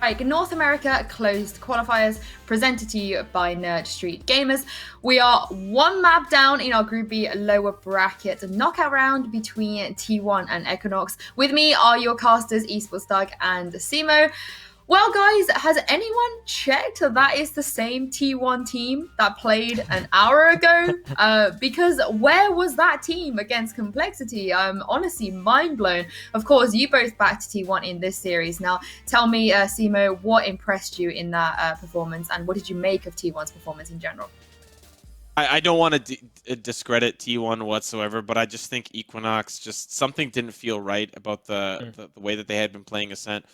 Right, North America closed qualifiers presented to you by Nerd Street Gamers. We are one map down in our Group B lower bracket knockout round between T1 and EQUINOX. With me are your casters Esports Doug and Simo. Well, guys, has anyone checked that is the same T1 team that played an hour ago? Because where was that team against Complexity? I'm honestly mind blown. Of course, you both backed T1 in this series. Now, tell me, Simo, what impressed you in that performance, and what did you make of T1's performance in general? I don't want to discredit T1 whatsoever, but I just think EQUINOX, just something didn't feel right about the way that they had been playing Ascent.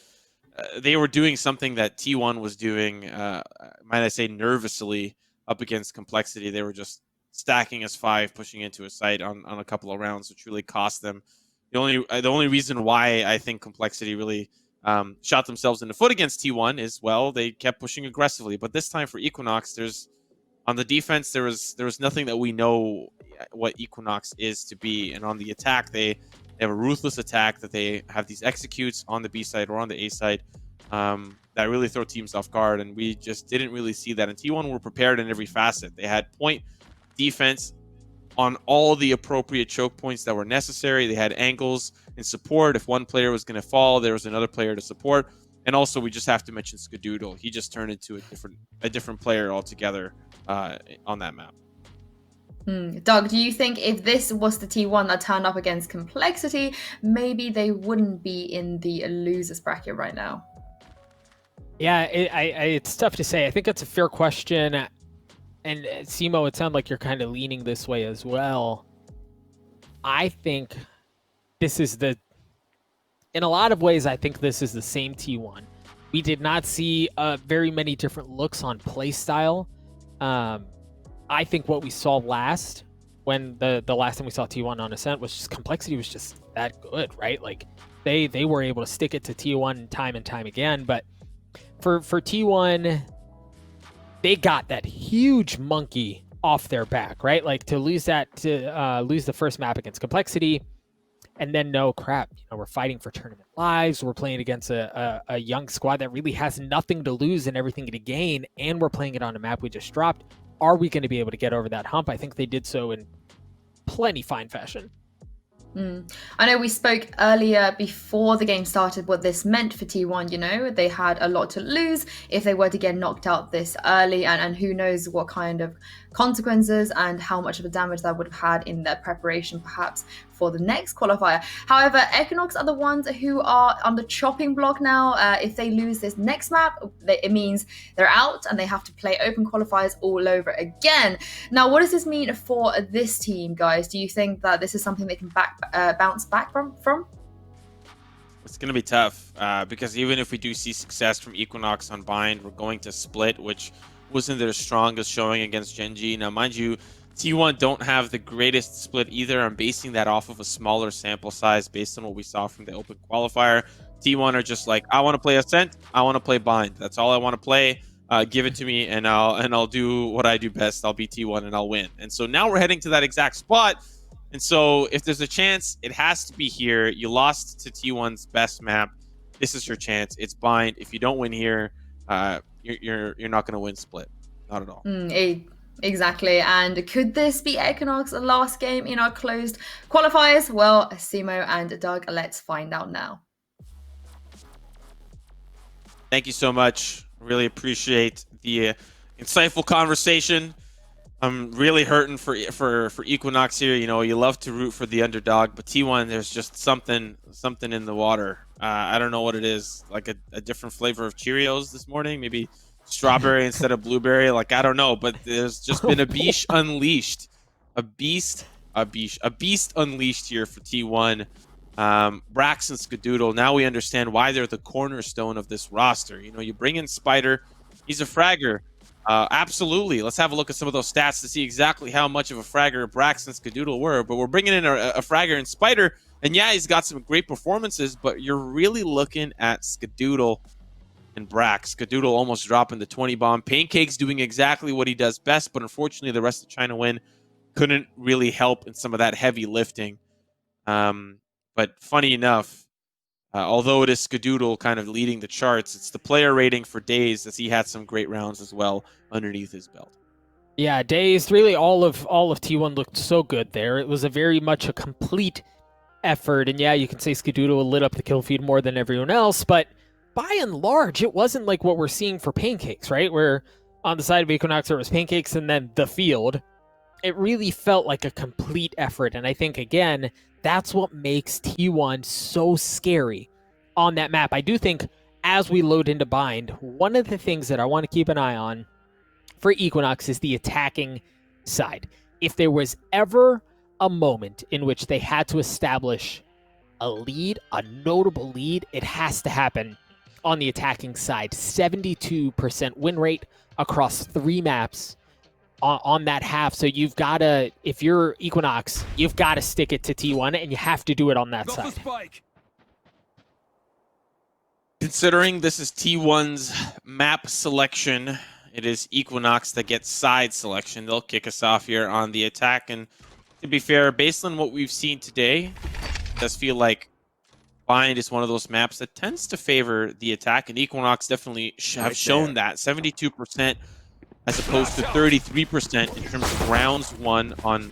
They were doing something that T1 was doing, might I say, nervously up against Complexity. They were just stacking as 5, pushing into a site on a couple of rounds, which really cost them. The only reason why I think Complexity really shot themselves in the foot against T1 is, well, they kept pushing aggressively. But this time for EQUINOX, on the defense, there was nothing that we know what EQUINOX is to be, and on the attack, they have a ruthless attack that they have these executes on the B side or on the A side that really throw teams off guard, and we just didn't really see that. And T1 were prepared in every facet. They had point defense on all the appropriate choke points that were necessary. They had angles and support. If one player was going to fall, there was another player to support. And also, we just have to mention Skadoodle. He just turned into a different player altogether on that map. Doug, do you think if this was the T1 that turned up against Complexity, maybe they wouldn't be in the losers bracket right now? Yeah, it's tough to say. I think that's a fair question. And Simo, it sounds like you're kind of leaning this way as well. I think this is in a lot of ways, I think this is the same T1. We did not see very many different looks on playstyle. I think what we saw when the last time we saw T1 on Ascent was just Complexity was just that good, right? Like they were able to stick it to T1 time and time again. But for T1, they got that huge monkey off their back, right? Like to lose the first map against Complexity, and then no crap, we're fighting for tournament lives. We're playing against a young squad that really has nothing to lose and everything to gain, and we're playing it on a map we just dropped. Are we going to be able to get over that hump? I think they did so in plenty fine fashion. I know we spoke earlier before the game started what this meant for T1. They had a lot to lose if they were to get knocked out this early, and who knows what kind of consequences and how much of a damage that would have had in their preparation perhaps for the next qualifier. However, EQUINOX are the ones who are on the chopping block now. If they lose this next map, it means they're out and they have to play open qualifiers all over again. Now, what does this mean for this team, guys? Do you think that this is something they can bounce back from? It's going to be tough because even if we do see success from EQUINOX on Bind, we're going to split, which wasn't their strongest showing against Gen G. Now, mind you, T1 don't have the greatest split either. I'm basing that off of a smaller sample size based on what we saw from the open qualifier. T1 are just like, I want to play Ascent, I want to play Bind. That's all I want to play. Give it to me, and I'll do what I do best. I'll be T1 and I'll win. And so now we're heading to that exact spot. And so if there's a chance, it has to be here. You lost to T1's best map. This is your chance. It's Bind. If you don't win here, you're not going to win split. Not at all. Exactly. And could this be EQUINOX's last game in our closed qualifiers? Well, Simo and Doug, let's find out now. Thank you so much. Really appreciate the insightful conversation. I'm really hurting for EQUINOX here. You love to root for the underdog, but T1, there's just something in the water. I don't know what it is. Like a different flavor of Cheerios this morning, maybe strawberry instead of blueberry. Like, I don't know, but there's just been a beast unleashed, a beast unleashed here for T1. Brax and Skadoodle. Now we understand why they're the cornerstone of this roster. You bring in Spider, he's a fragger. Absolutely. Let's have a look at some of those stats to see exactly how much of a fragger Brax and Skadoodle were. But we're bringing in a fragger in Spider, and yeah, he's got some great performances, but you're really looking at Skadoodle and Brax. Skadoodle almost dropping the 20 bomb. Pancake's doing exactly what he does best, but unfortunately the rest of China Win couldn't really help in some of that heavy lifting. But funny enough, Although it is Skadoodle kind of leading the charts, it's the player rating for Daze, as he had some great rounds as well underneath his belt. Yeah, Daze, really all of T1 looked so good there. It was a very much a complete effort, and yeah, you can say Skadoodle lit up the kill feed more than everyone else, but by and large, it wasn't like what we're seeing for Pancakes, right? Where on the side of EQUINOX there was Pancakes and then the field. It really felt like a complete effort, and I think, again, that's what makes T1 so scary on that map. I do think as we load into Bind, one of the things that I want to keep an eye on for EQUINOX is the attacking side. If there was ever a moment in which they had to establish a lead, a notable lead, it has to happen on the attacking side. 72% win rate across 3 maps on that half. So you've got to, if you're EQUINOX, you've got to stick it to T1, and you have to do it on that side. Considering this is T1's map selection, it is EQUINOX that gets side selection. They'll kick us off here on the attack. And to be fair, based on what we've seen today, it does feel like Bind is one of those maps that tends to favor the attack, and EQUINOX definitely have shown that. 72% as opposed to 33% in terms of rounds won on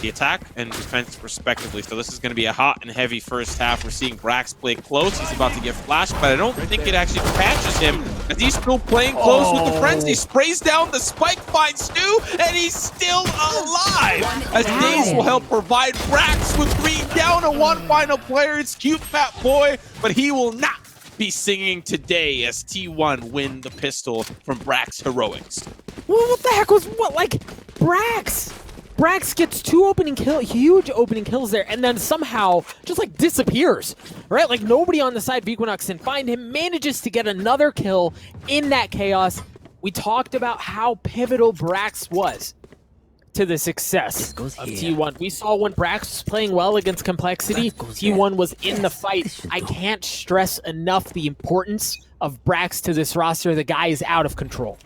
the attack and defense respectively. So this is going to be a hot and heavy first half. We're seeing Brax play close. He's about to get flashed, but I don't think it actually catches him as he's still playing close with the frenzy. Sprays down the spike, finds Stu, and he's still alive. As Daze will help provide Brax with 3 down to 1 final player. It's cute fat boy, but he will not be singing today as T1 win the pistol from Brax Heroics. Well, what the heck was what? Like, Brax gets 2 huge opening kills there, and then somehow just like disappears, right? Like nobody on the side of EQUINOX can find him, manages to get another kill in that chaos. We talked about how pivotal Brax was to the success of T1. We saw when Brax was playing well against Complexity, T1 was in the fight. I can't stress enough the importance of Brax to this roster. The guy is out of control.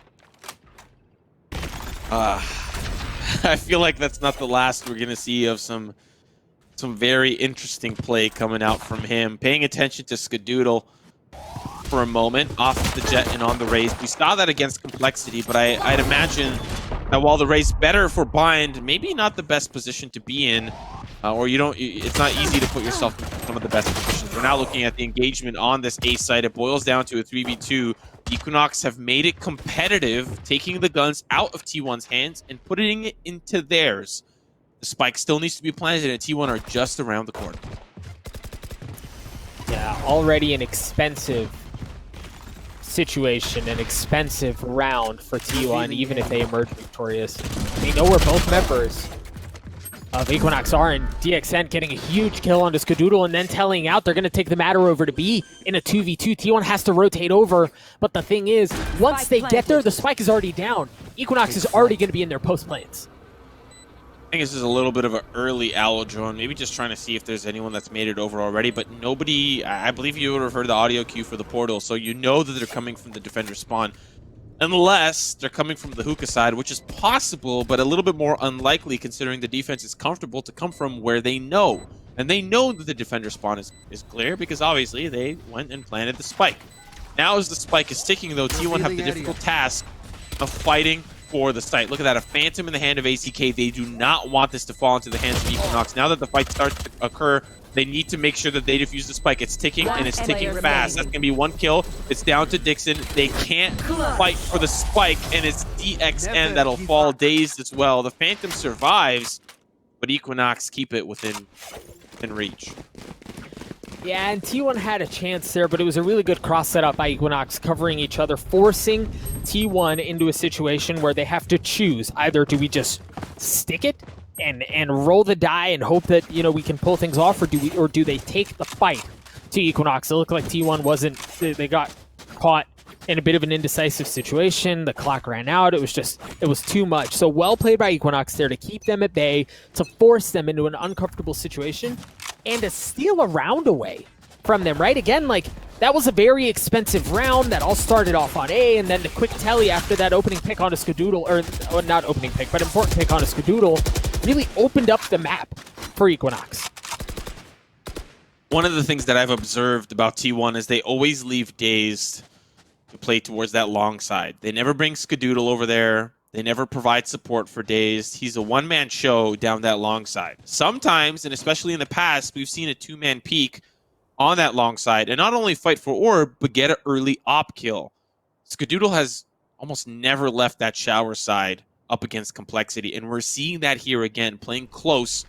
I feel like that's not the last we're going to see of some very interesting play coming out from him. Paying attention to Skadoodle for a moment, off the jet and on the raise. We saw that against Complexity, but I'd imagine that while the raise better for Bind, maybe not the best position to be in, or it's not easy to put yourself in some of the best positions. We're now looking at the engagement on this A site. It boils down to a 3v2. EQUINOX have made it competitive, taking the guns out of T1's hands and putting it into theirs. The spike still needs to be planted, and T1 are just around the corner. Yeah, already an expensive situation, an expensive round for T1, even if they emerge victorious. We know where both members of EQUINOX are, and DXN getting a huge kill onto Skadoodle and then telling out they're going to take the matter over to B in a 2v2. T1 has to rotate over, but the thing is, once they get there, the spike is already down. EQUINOX is already going to be in their post planes. I think this is a little bit of an early owl drone, maybe just trying to see if there's anyone that's made it over already, but nobody, I believe you would have heard the audio cue for the portal, so you know that they're coming from the defender spawn. Unless they're coming from the hookah side, which is possible, but a little bit more unlikely considering the defense is comfortable to come from where they know. And they know that the defender spawn is clear because obviously they went and planted the spike. Now as the spike is ticking though, T1 have the difficult task of fighting for the site. Look at that, a phantom in the hand of ACK. They do not want this to fall into the hands of EQUINOX. Now that the fight starts to occur, they need to make sure that they defuse the spike. It's ticking, and it's ticking fast. That's going to be 1 kill. It's down to Dixon. They can't fight for the spike, and it's DXN that'll fall dazed as well. The Phantom survives, but EQUINOX keep it within reach. Yeah, and T1 had a chance there, but it was a really good cross setup by EQUINOX, covering each other, forcing T1 into a situation where they have to choose. Either do we just stick it and roll the die and hope that, you know, we can pull things off, or do they take the fight to EQUINOX? It looked like T1 wasn't, they got caught in a bit of an indecisive situation. The clock ran out. It was too much. So well played by EQUINOX there to keep them at bay, to force them into an uncomfortable situation, and to steal a round away from them, right? Again, like, that was a very expensive round that all started off on A, and then the quick telly after that opening pick on a Skadoodle, or not opening pick, but important pick on a Skadoodle, really opened up the map for EQUINOX. One of the things that I've observed about T1 is they always leave Dazed to play towards that long side. They never bring Skadoodle over there. They never provide support for Dazed. He's a one-man show down that long side. Sometimes, and especially in the past, we've seen a two-man peak on that long side and not only fight for orb, but get an early op kill. Skadoodle has almost never left that shower side up against Complexity, and we're seeing that here again, playing close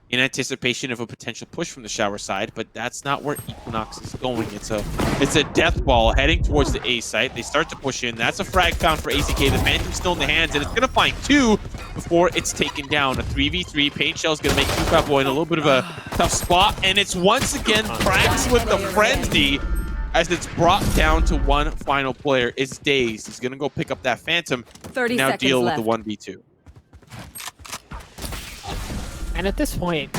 in anticipation of a potential push from the shower side, but that's not where EQUINOX is going. It's a death ball heading towards the A site. They start to push in. That's a frag found for AZK. The Phantom's still in the hands, and it's going to find two before it's taken down. A 3v3. Pain Shell's going to make Fat Boy in a little bit of a tough spot, and it's once again Prax with the frenzy as it's brought down to one final player. It's Dazed. He's going to go pick up that Phantom 30 and now seconds deal left. with the 1v2. And at this point,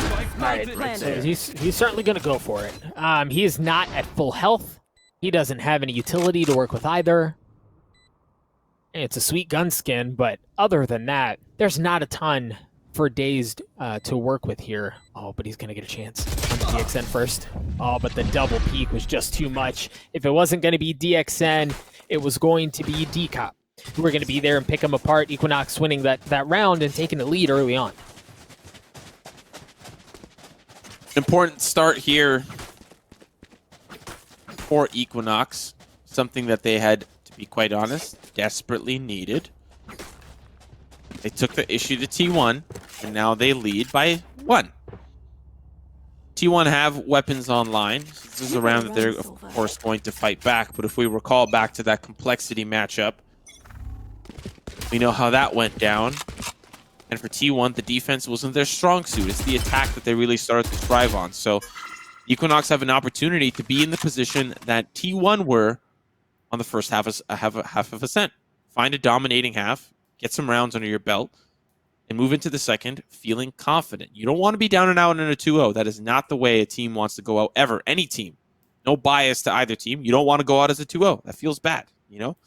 he's certainly going to go for it. He is not at full health. He doesn't have any utility to work with either. It's a sweet gun skin, but other than that, there's not a ton for Dazed to work with here. Oh, but he's going to get a chance on the DXN first. Oh, but the double peek was just too much. If it wasn't going to be DXN, it was going to be DCOP, who were going to be there and pick him apart. EQUINOX winning that round and taking the lead early on. Important start here for EQUINOX. Something that they had, to be quite honest, desperately needed. They took the issue to T1, and now they lead by 1. T1 have weapons online. This is a round that they're, of course, going to fight back. But if we recall back to that Complexity matchup, we know how that went down. And for T1, the defense wasn't their strong suit. It's the attack that they really started to thrive on. So EQUINOX have an opportunity to be in the position that T1 were on the first half of Ascent. Find a dominating half, get some rounds under your belt, and move into the second feeling confident. You don't want to be down and out in a 2-0. That is not the way a team wants to go out ever. Any team. No bias to either team. You don't want to go out as a 2-0. That feels bad, you know?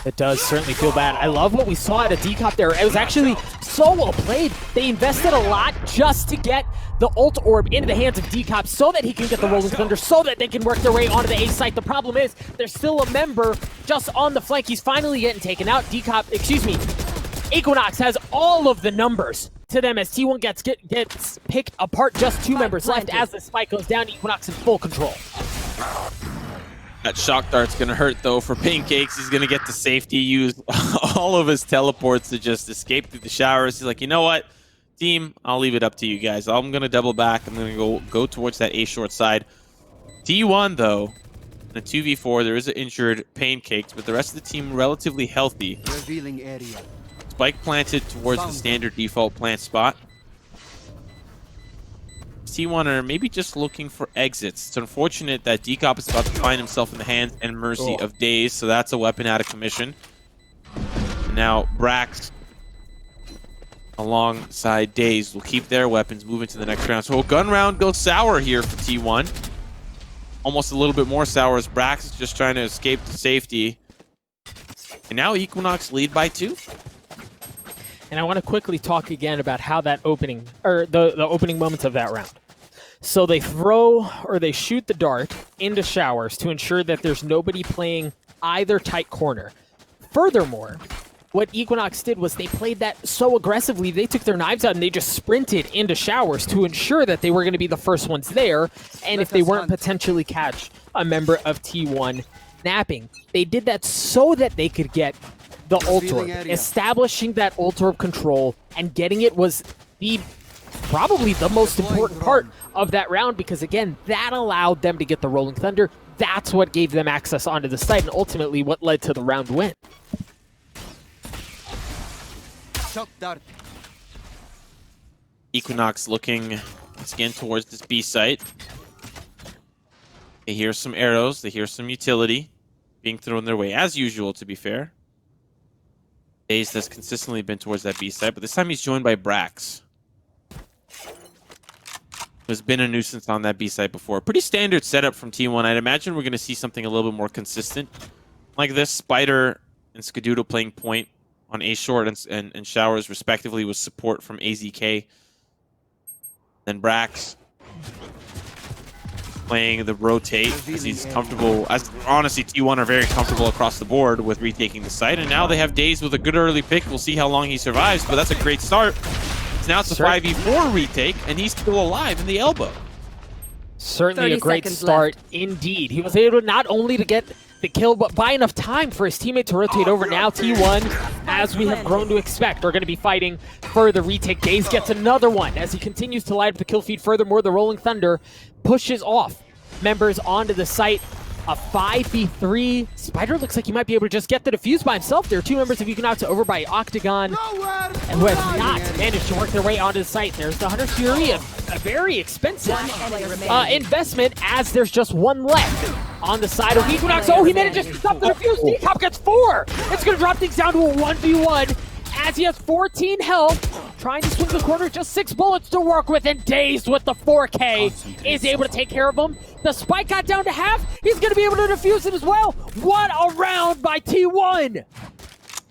It does certainly feel bad. I love what we saw at a decop there. It was actually so well played. They invested a lot just to get the ult orb into the hands of decop so that he can get the Rolling Thunder, so that they can work their way onto the A site. The problem is there's still a member just on the flank. He's finally getting taken out. EQUINOX has all of the numbers to them as T1 gets picked apart. Just 2 members left as the spike goes down. EQUINOX in full control. That shock dart's going to hurt, though, for Pancakes. He's going to get the safety, use all of his teleports to just escape through the showers. He's like, you know what, team, I'll leave it up to you guys. I'm going to double back. I'm going to go towards that A short side. T1, though, in a 2v4, there is an injured Pancakes, but the rest of the team relatively healthy. Revealing area. Spike planted towards the standard default plant spot. T1 are maybe just looking for exits. It's unfortunate that Decop is about to find himself in the hands and mercy of Daze, so that's a weapon out of commission. And now Brax alongside Daze will keep their weapons moving to the next round. So a gun round goes sour here for T1. Almost a little bit more sour as Brax is just trying to escape to safety. And now EQUINOX lead by 2. And I want to quickly talk again about how that opening, or the opening moments of that round. So they throw, or they shoot the dart into showers to ensure that there's nobody playing either tight corner. Furthermore, what EQUINOX did was they played that so aggressively, they took their knives out and they just sprinted into showers to ensure that they were going to be the first ones there, and if they weren't potentially catch a member of T1 napping. They did that so that they could get the ult orb. Establishing that ult orb control and getting it was probably the most important part of that round, because again, that allowed them to get the Rolling Thunder. That's what gave them access onto the site, and ultimately what led to the round win. EQUINOX looking once again towards this B site. They hear some arrows, they hear some utility being thrown their way, as usual, to be fair. Daze has consistently been towards that B site, but this time he's joined by Brax, who's been a nuisance on that B site before. Pretty standard setup from T1. I'd imagine we're going to see something a little bit more consistent like this. Spider and Skadoodle playing point on A short and showers respectively with support from AZK. Then Brax playing the rotate as he's comfortable. As honestly, T1 are very comfortable across the board with retaking the site, and now they have Daze with a good early pick. We'll see how long he survives, but that's a great start. So now it's a 5v4 retake, and he's still alive in the elbow. Certainly a great start indeed. He was able not only to get the kill, but buy enough time for his teammate to rotate over. Now T1, as we have grown to expect, are going to be fighting for the retake. Daze gets another one as he continues to light up the kill feed. Furthermore, the Rolling Thunder pushes off members onto the site. A 5v3. Spider looks like he might be able to just get the defuse by himself. There are two members of EQUINOX over by Octagon, and who have not managed to work their way onto the site. There's the Hunter's Fury, a very expensive investment, as there's just one left on the side of EQUINOX. Oh, he managed to stop the defuse. D-Cop gets 4. It's going to drop things down to a 1v1 as he has 14 health. Trying to swing the corner, just 6 bullets to work with, and Dazed with the 4K is able to take care of him. The spike got down to half. He's going to be able to defuse it as well. What a round by T1!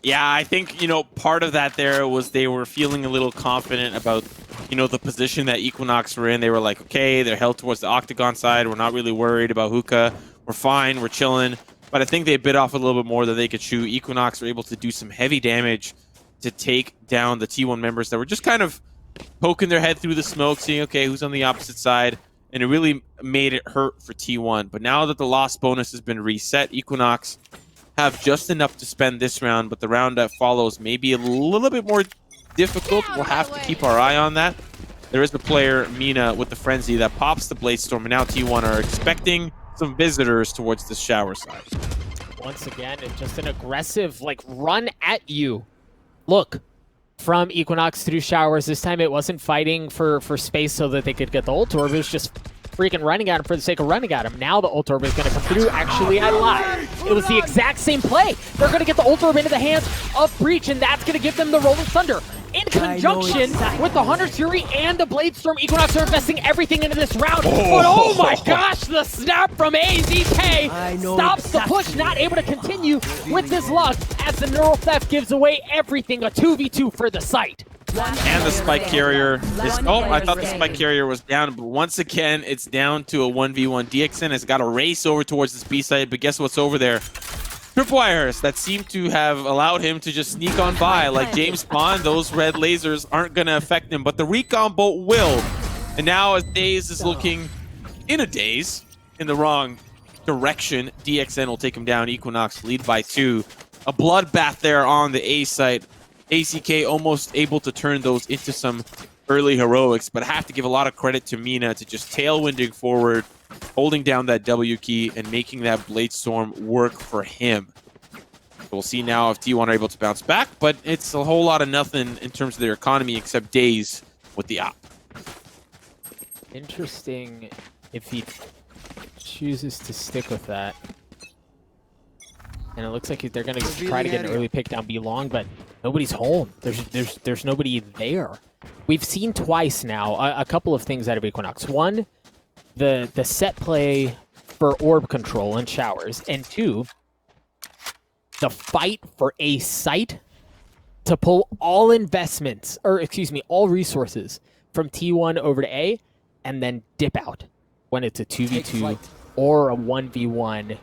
Yeah, I think, part of that there was they were feeling a little confident about, the position that EQUINOX were in. They were like, okay, they're held towards the Octagon side. We're not really worried about hookah. We're fine. We're chilling. But I think they bit off a little bit more than they could chew. EQUINOX were able to do some heavy damage to take down the T1 members that were just kind of poking their head through the smoke, seeing, okay, who's on the opposite side, and it really made it hurt for T1. But now that the loss bonus has been reset, EQUINOX have just enough to spend this round, but the round that follows may be a little bit more difficult. We'll have to keep our eye on that. There is the player, Mina, with the Frenzy that pops the Bladestorm, and now T1 are expecting some visitors towards the shower side. Once again, it's just an aggressive, run at you. Look, from EQUINOX through showers. This time it wasn't fighting for space so that they could get the ult orb. It was just freaking running at him for the sake of running at him. Now the ult orb is going to come through. Actually, I lied. It was the exact same play. They're going to get the ult orb into the hands of Breach, and that's going to give them the Rolling Thunder. In conjunction with the Hunter's Fury and the Bladestorm, EQUINOX are investing everything into this round. But oh my gosh, the snap from AZK stops the push, not able to continue with this luck as the Neural Theft gives away everything. A 2v2 for the site. And the Spike Carrier is... Oh, I thought the Spike Carrier was down, but once again, it's down to a 1v1. DXN has got to race over towards this B side, but guess what's over there? Tripwires that seem to have allowed him to just sneak on by. Like James Bond, those red lasers aren't going to affect him, but the recon bolt will. And now as Daze is looking in a daze, in the wrong direction, DXN will take him down. EQUINOX lead by 2. A bloodbath there on the A site. ACK almost able to turn those into some early heroics, but I have to give a lot of credit to Mina to just tailwinding forward, holding down that W key, and making that Bladestorm work for him. We'll see now if T1 are able to bounce back, but it's a whole lot of nothing in terms of their economy except Daze with the op. Interesting if he chooses to stick with that. And it looks like they're going to try to get an early pick down B long, but nobody's home. There's nobody there. We've seen twice now a couple of things out of EQUINOX. One, the set play for orb control and showers, and 2, the fight for a site to pull all investments, or excuse me, all resources from T1 over to A, and then dip out when it's a 2v2 or a 1v1.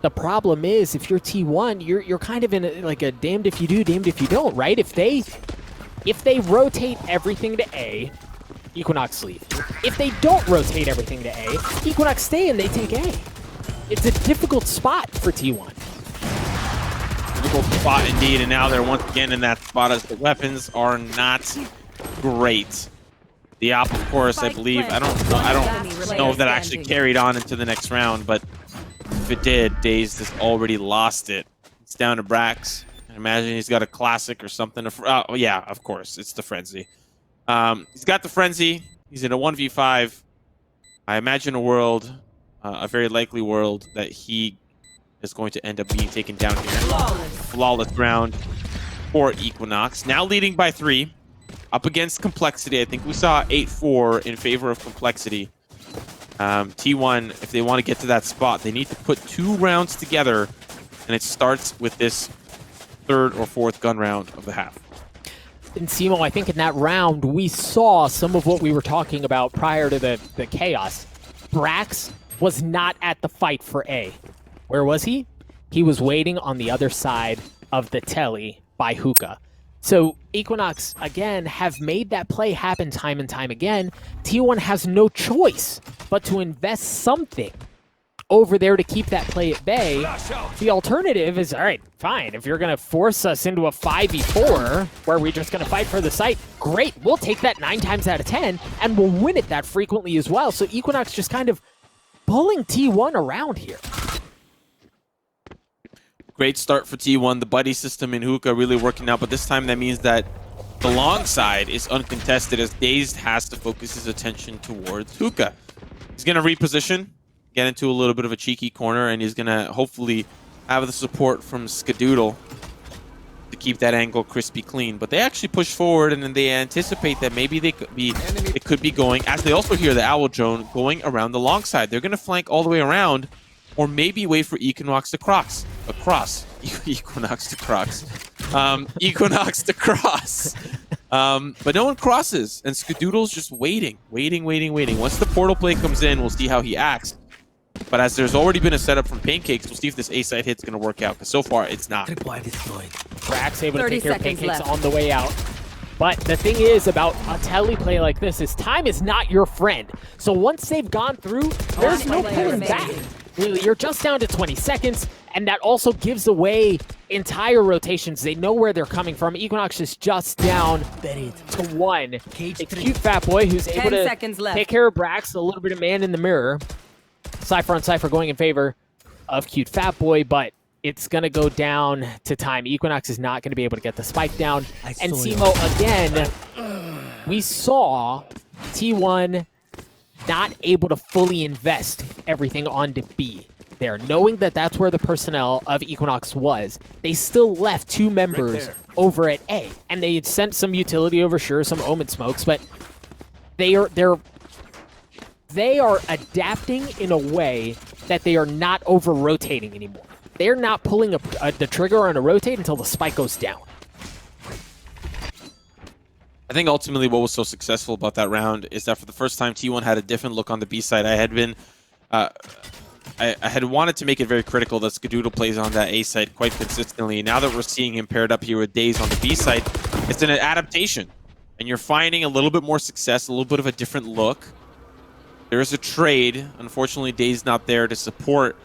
The problem is, if you're T1, you're kind of in a damned if you do, damned if you don't, right? If they rotate everything to A, EQUINOX leave. If they don't rotate everything to A, EQUINOX stay and they take A. It's a difficult spot for T1. Difficult spot indeed, and now they're once again in that spot as the weapons are not great. The op, of course, I believe, I don't know if that actually carried on into the next round, but if it did, Daze has already lost it. It's down to Brax. I imagine he's got a classic or something. Oh, yeah, of course. It's the Frenzy. He's got the Frenzy. He's in a 1v5. I imagine a world, a very likely world, that he is going to end up being taken down here. Flawless round for EQUINOX. Now leading by 3. Up against Complexity. I think we saw 8-4 in favor of Complexity. T1, if they want to get to that spot, they need to put 2 rounds together, and it starts with this 3rd or 4th gun round of the half. And Simo, I think in that round, we saw some of what we were talking about prior to the chaos. Brax was not at the fight for A. Where was he? He was waiting on the other side of the telly by Hookah. So EQUINOX, again, have made that play happen time and time again. T1 has no choice but to invest something over there to keep that play at bay. The alternative is, all right, fine. If you're going to force us into a 5v4 where we're just going to fight for the site, great. We'll take that 9 times out of 10, and we'll win it that frequently as well. So EQUINOX just kind of pulling T1 around here. Great start for T1. The buddy system in Hookah really working out, but this time that means that the long side is uncontested as Dazed has to focus his attention towards Hookah. He's going to reposition, get into a little bit of a cheeky corner, and he's going to hopefully have the support from Skadoodle to keep that angle crispy clean. But they actually push forward, and then they anticipate that maybe they could be going, as they also hear the Owl Drone going around the long side. They're going to flank all the way around, or maybe wait for EQUINOX to cross. EQUINOX to cross. EQUINOX to cross. But no one crosses, and Skadoodle's just waiting. Once the portal play comes in, we'll see how he acts. But as there's already been a setup from Pancakes, we'll see if this A-side hit's going to work out, because so far it's not. Brax able to take care of Pancakes on the way out. But the thing is about a telly play like this is time is not your friend. So once they've gone through, there's no pulling back. Really, you're just down to 20 seconds, and that also gives away entire rotations. They know where they're coming from. EQUINOX is just down to 1. A cute fat boy who's able to take care of Brax, a little bit of man in the mirror. Cypher on Cypher going in favor of cute fat boy, but it's going to go down to time. EQUINOX is not going to be able to get the spike down. And Simo, again, we saw T1 not able to fully invest everything onto B there. Knowing that that's where the personnel of EQUINOX was, they still left 2 members over at A. And they had sent some utility over, sure, some Omen smokes, but they are adapting in a way that they are not over-rotating anymore. They're not pulling the trigger on a rotate until the spike goes down. I think ultimately what was so successful about that round is that for the first time, T1 had a different look on the B side. I had wanted to make it very critical that Skadoodle plays on that A side quite consistently. Now that we're seeing him paired up here with Daze on the B side, it's an adaptation. And you're finding a little bit more success, a little bit of a different look. There is a trade. Unfortunately, Daze not there to support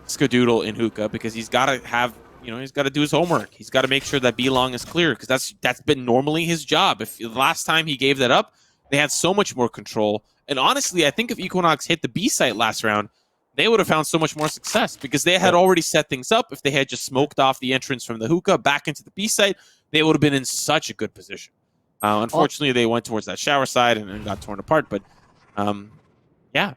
Skadoodle in Hookah because he's got to have, he's got to do his homework. He's got to make sure that B-Long is clear because that's been normally his job. If the last time he gave that up, they had so much more control. And honestly, I think if EQUINOX hit the B site last round, they would have found so much more success because they had already set things up. If they had just smoked off the entrance from the Hookah back into the B site, they would have been in such a good position. Unfortunately, they went towards that shower side and got torn apart. But yeah.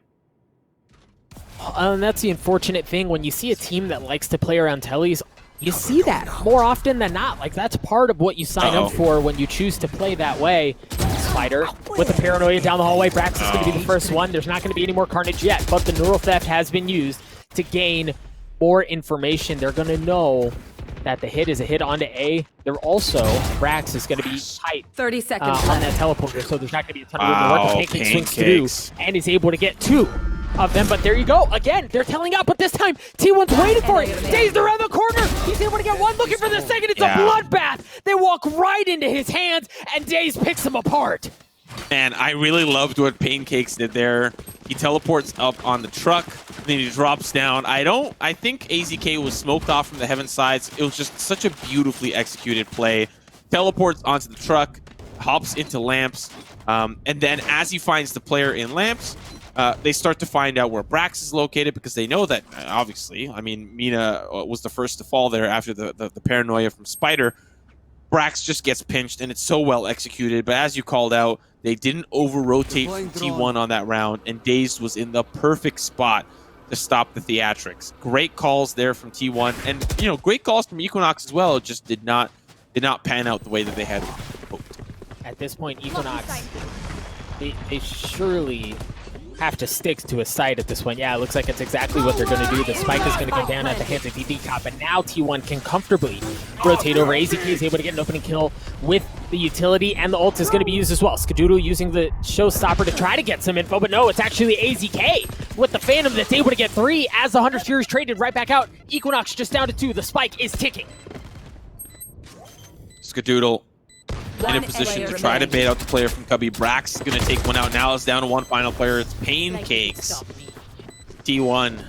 And that's the unfortunate thing. When you see a team that likes to play around tellies, you see that more often than not. Like, that's part of what you sign up for when you choose to play that way. Spider with the paranoia down the hallway. Brax is going to be the first one. There's not going to be any more carnage yet, but the neural theft has been used to gain more information. They're going to know that the hit is a hit onto A. They're also, Brax is going to be tight 30 seconds on that teleporter, so there's not going to be a ton of room to work. The Pancake swings through and is able to get 2 of them, but there you go. Again, they're telling out, but this time, T1's waiting for it. Dazed around the corner. He's able to get 1, looking for the second. It's a bloodbath. They walk right into his hands, and Dazed picks them apart. And I really loved what Pancakes did there. He teleports up on the truck, then he drops down. I think AZK was smoked off from the heaven sides. It was just such a beautifully executed play. Teleports onto the truck, hops into lamps, and then as he finds the player in lamps, they start to find out where Brax is located because they know that, obviously, I mean, Mina was the first to fall there after the paranoia from Spider. Brax just gets pinched, and it's so well executed. But as you called out, they didn't over-rotate T1 on that round, and Dazed was in the perfect spot to stop the theatrics. Great calls there from T1, and great calls from EQUINOX as well. It just did not pan out the way that they had hoped. At this point, EQUINOX, they surely have to stick to a site at this point. Yeah, it looks like it's exactly what they're going to do. The spike is going to go down at the hands of DD Cop, and now T1 can comfortably rotate over. AZK is able to get an opening kill with The utility and the ult is going to be used as well. Skadoodle using the showstopper to try to get some info, but no, it's actually AZK with the Phantom that's able to get 3 as the Hunter's Fury is traded right back out. EQUINOX just down to 2. The spike is ticking. Skadoodle in a position to try to bait out the player from Cubby. Brax is going to take one out. Now it's down to one final player. It's Pancakes. T1.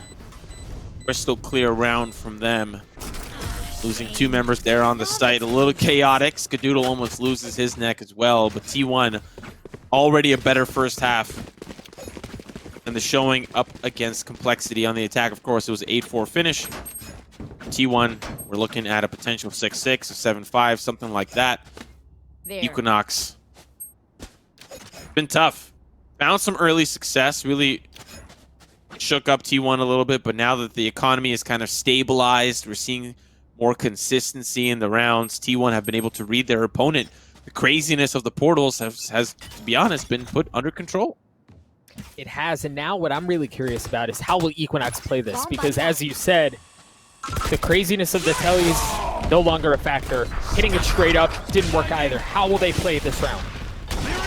Crystal clear round from them. Losing 2 members there on the site. A little chaotic. Skadoodle almost loses his neck as well. But T1 already a better first half. And the showing up against Complexity on the attack. Of course, it was an 8-4 finish. T1, we're looking at a potential 6-6 or 7-5, something like that. EQUINOX. Been tough. Found some early success. Really shook up T1 a little bit. But now that the economy is kind of stabilized, we're seeing more consistency in the rounds. T1 have been able to read their opponent. The craziness of the portals has, to be honest, been put under control. It has, and now what I'm really curious about is how will EQUINOX play this? Because as you said, the craziness of the tellies no longer a factor. Hitting it straight up didn't work either. How will they play this round?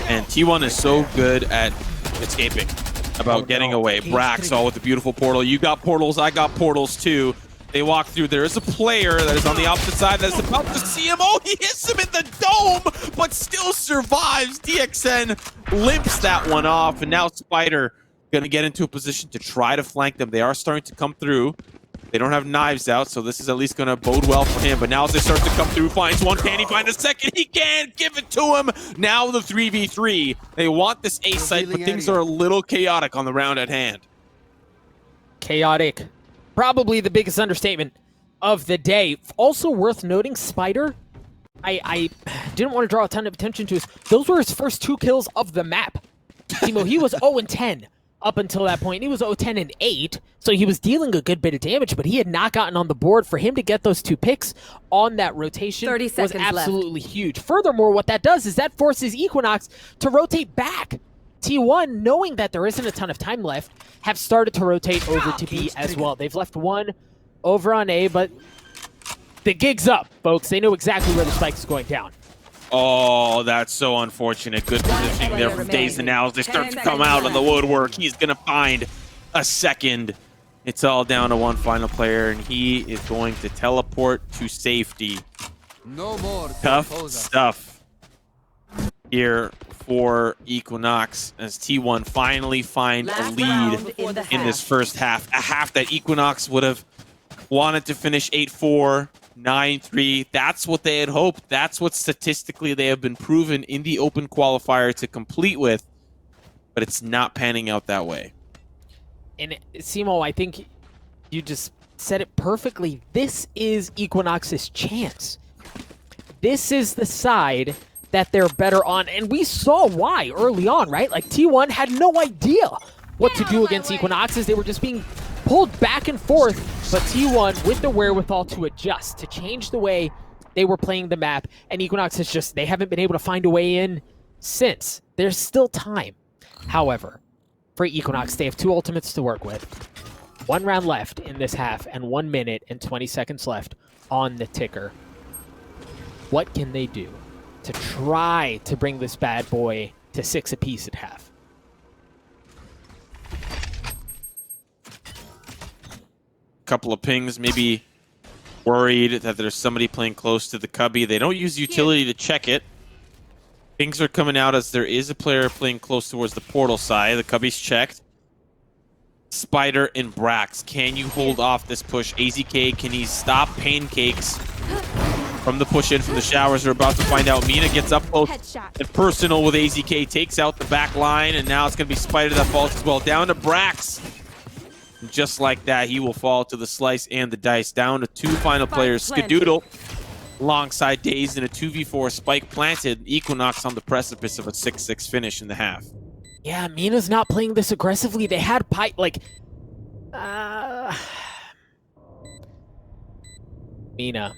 And T1 is so good at escaping, about getting away. Brax all with the beautiful portal. You got portals, I got portals too. They walk through. There is a player that is on the opposite side that's about to see him. Oh, he hits him in the dome, but still survives. DXN limps that one off, and now Spider going to get into a position to try to flank them. They are starting to come through. They don't have knives out, so this is at least going to bode well for him. But now as they start to come through, finds one. Can he find a second? He can! Give it to him! Now the 3v3. They want this A site, but things are a little chaotic on the round at hand. Chaotic. Probably the biggest understatement of the day. Also worth noting, Spider, I didn't want to draw a ton of attention to his. Those were his first 2 kills of the map. Timo, he was 0-10 up until that point. He was 0-10-8, so he was dealing a good bit of damage, but he had not gotten on the board. For him to get those 2 picks on that rotation was absolutely huge. Furthermore, what that does is that forces EQUINOX to rotate back. T1, knowing that there isn't a ton of time left, have started to rotate over to B as well. They've left 1 over on A, but the gig's up, folks. They know exactly where the spike is going down. Oh, that's so unfortunate. Good positioning there from Days and Now as they start to come out on the woodwork. He's going to find a second. It's all down to 1 final player, and he is going to teleport to safety. No more tough stuff here for EQUINOX as T1 finally find a lead in this first half. A half that EQUINOX would have wanted to finish 8-4, 9-3. That's what they had hoped. That's what statistically they have been proven in the open qualifier to complete with, but it's not panning out that way. And Simo, I think you just said it perfectly. This is EQUINOX's chance. This is the side that they're better on, and we saw why early on, right? Like, T1 had no idea what to do against EQUINOX as they were just being pulled back and forth, but T1 with the wherewithal to adjust, to change the way they were playing the map, and EQUINOX is just, they haven't been able to find a way in since. There's still time. However, for EQUINOX, they have 2 ultimates to work with. 1 round left in this half, and 1 minute and 20 seconds left on the ticker. What can they do to try to bring this bad boy to 6 apiece at half? Couple of pings, maybe worried that there's somebody playing close to the cubby. They don't use utility to check it. Pings are coming out as there is a player playing close towards the portal side. The cubby's checked. Spider and Brax, can you hold off this push? AZK, can he stop Pancakes from the push in from the showers? We're about to find out. Mina gets up close and personal with AZK, takes out the back line, and now it's going to be Spider that falls as well. Down to Brax. Just like that, he will fall to the slice and the dice. Down to 2 final players. Skadoodle alongside Daze in a 2v4 spike planted. EQUINOX on the precipice of a 6-6 finish in the half. Yeah, Mina's not playing this aggressively. They had Pipe, like... Mina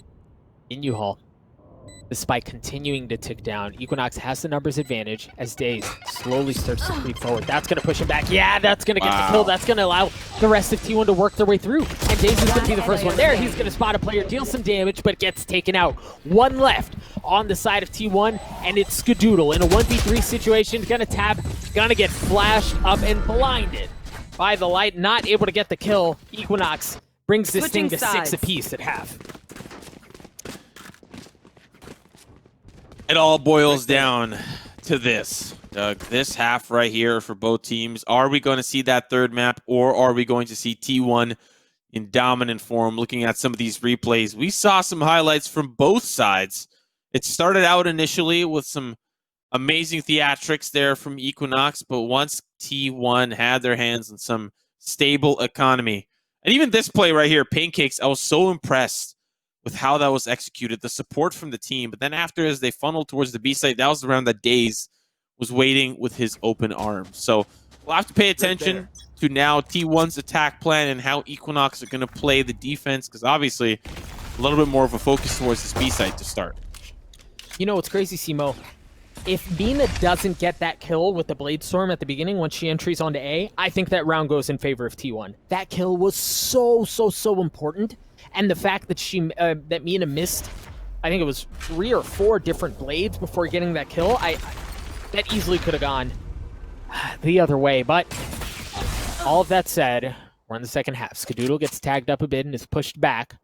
in U-Haul. The spike continuing to tick down. EQUINOX has the numbers advantage as Daze slowly starts to creep forward. That's going to push him back. Yeah, that's going to get the kill. That's going to allow the rest of T1 to work their way through. And Daze is going to be the first one there. He's going to spot a player, deal some damage, but gets taken out. One left on the side of T1, and it's Skadoodle in a 1v3 situation. Gonna tab, gonna get flashed up and blinded by the light. Not able to get the kill. EQUINOX brings this thing to 6 apiece at half. It all boils down to this, Doug. This half right here for both teams. Are we going to see that third map, or are we going to see T1 in dominant form? Looking at some of these replays, we saw some highlights from both sides. It started out initially with some amazing theatrics there from EQUINOX, but once T1 had their hands on some stable economy, and even this play right here, Pancakes, I was so impressed with how that was executed, the support from the team. But then after, as they funneled towards the B site, that was the round that Daze was waiting with his open arms. So we'll have to pay attention to now T1's attack plan and how EQUINOX are going to play the defense, because obviously a little bit more of a focus towards this B site to start. You know what's crazy, Simo? If Mina doesn't get that kill with the Blade Storm at the beginning when she entries onto A, I think that round goes in favor of T1. That kill was so important. And the fact that that Mina missed, I think it was 3 or 4 different blades before getting that kill, that easily could have gone the other way. But all of that said, we're in the second half. Skadoodle gets tagged up a bit and is pushed back.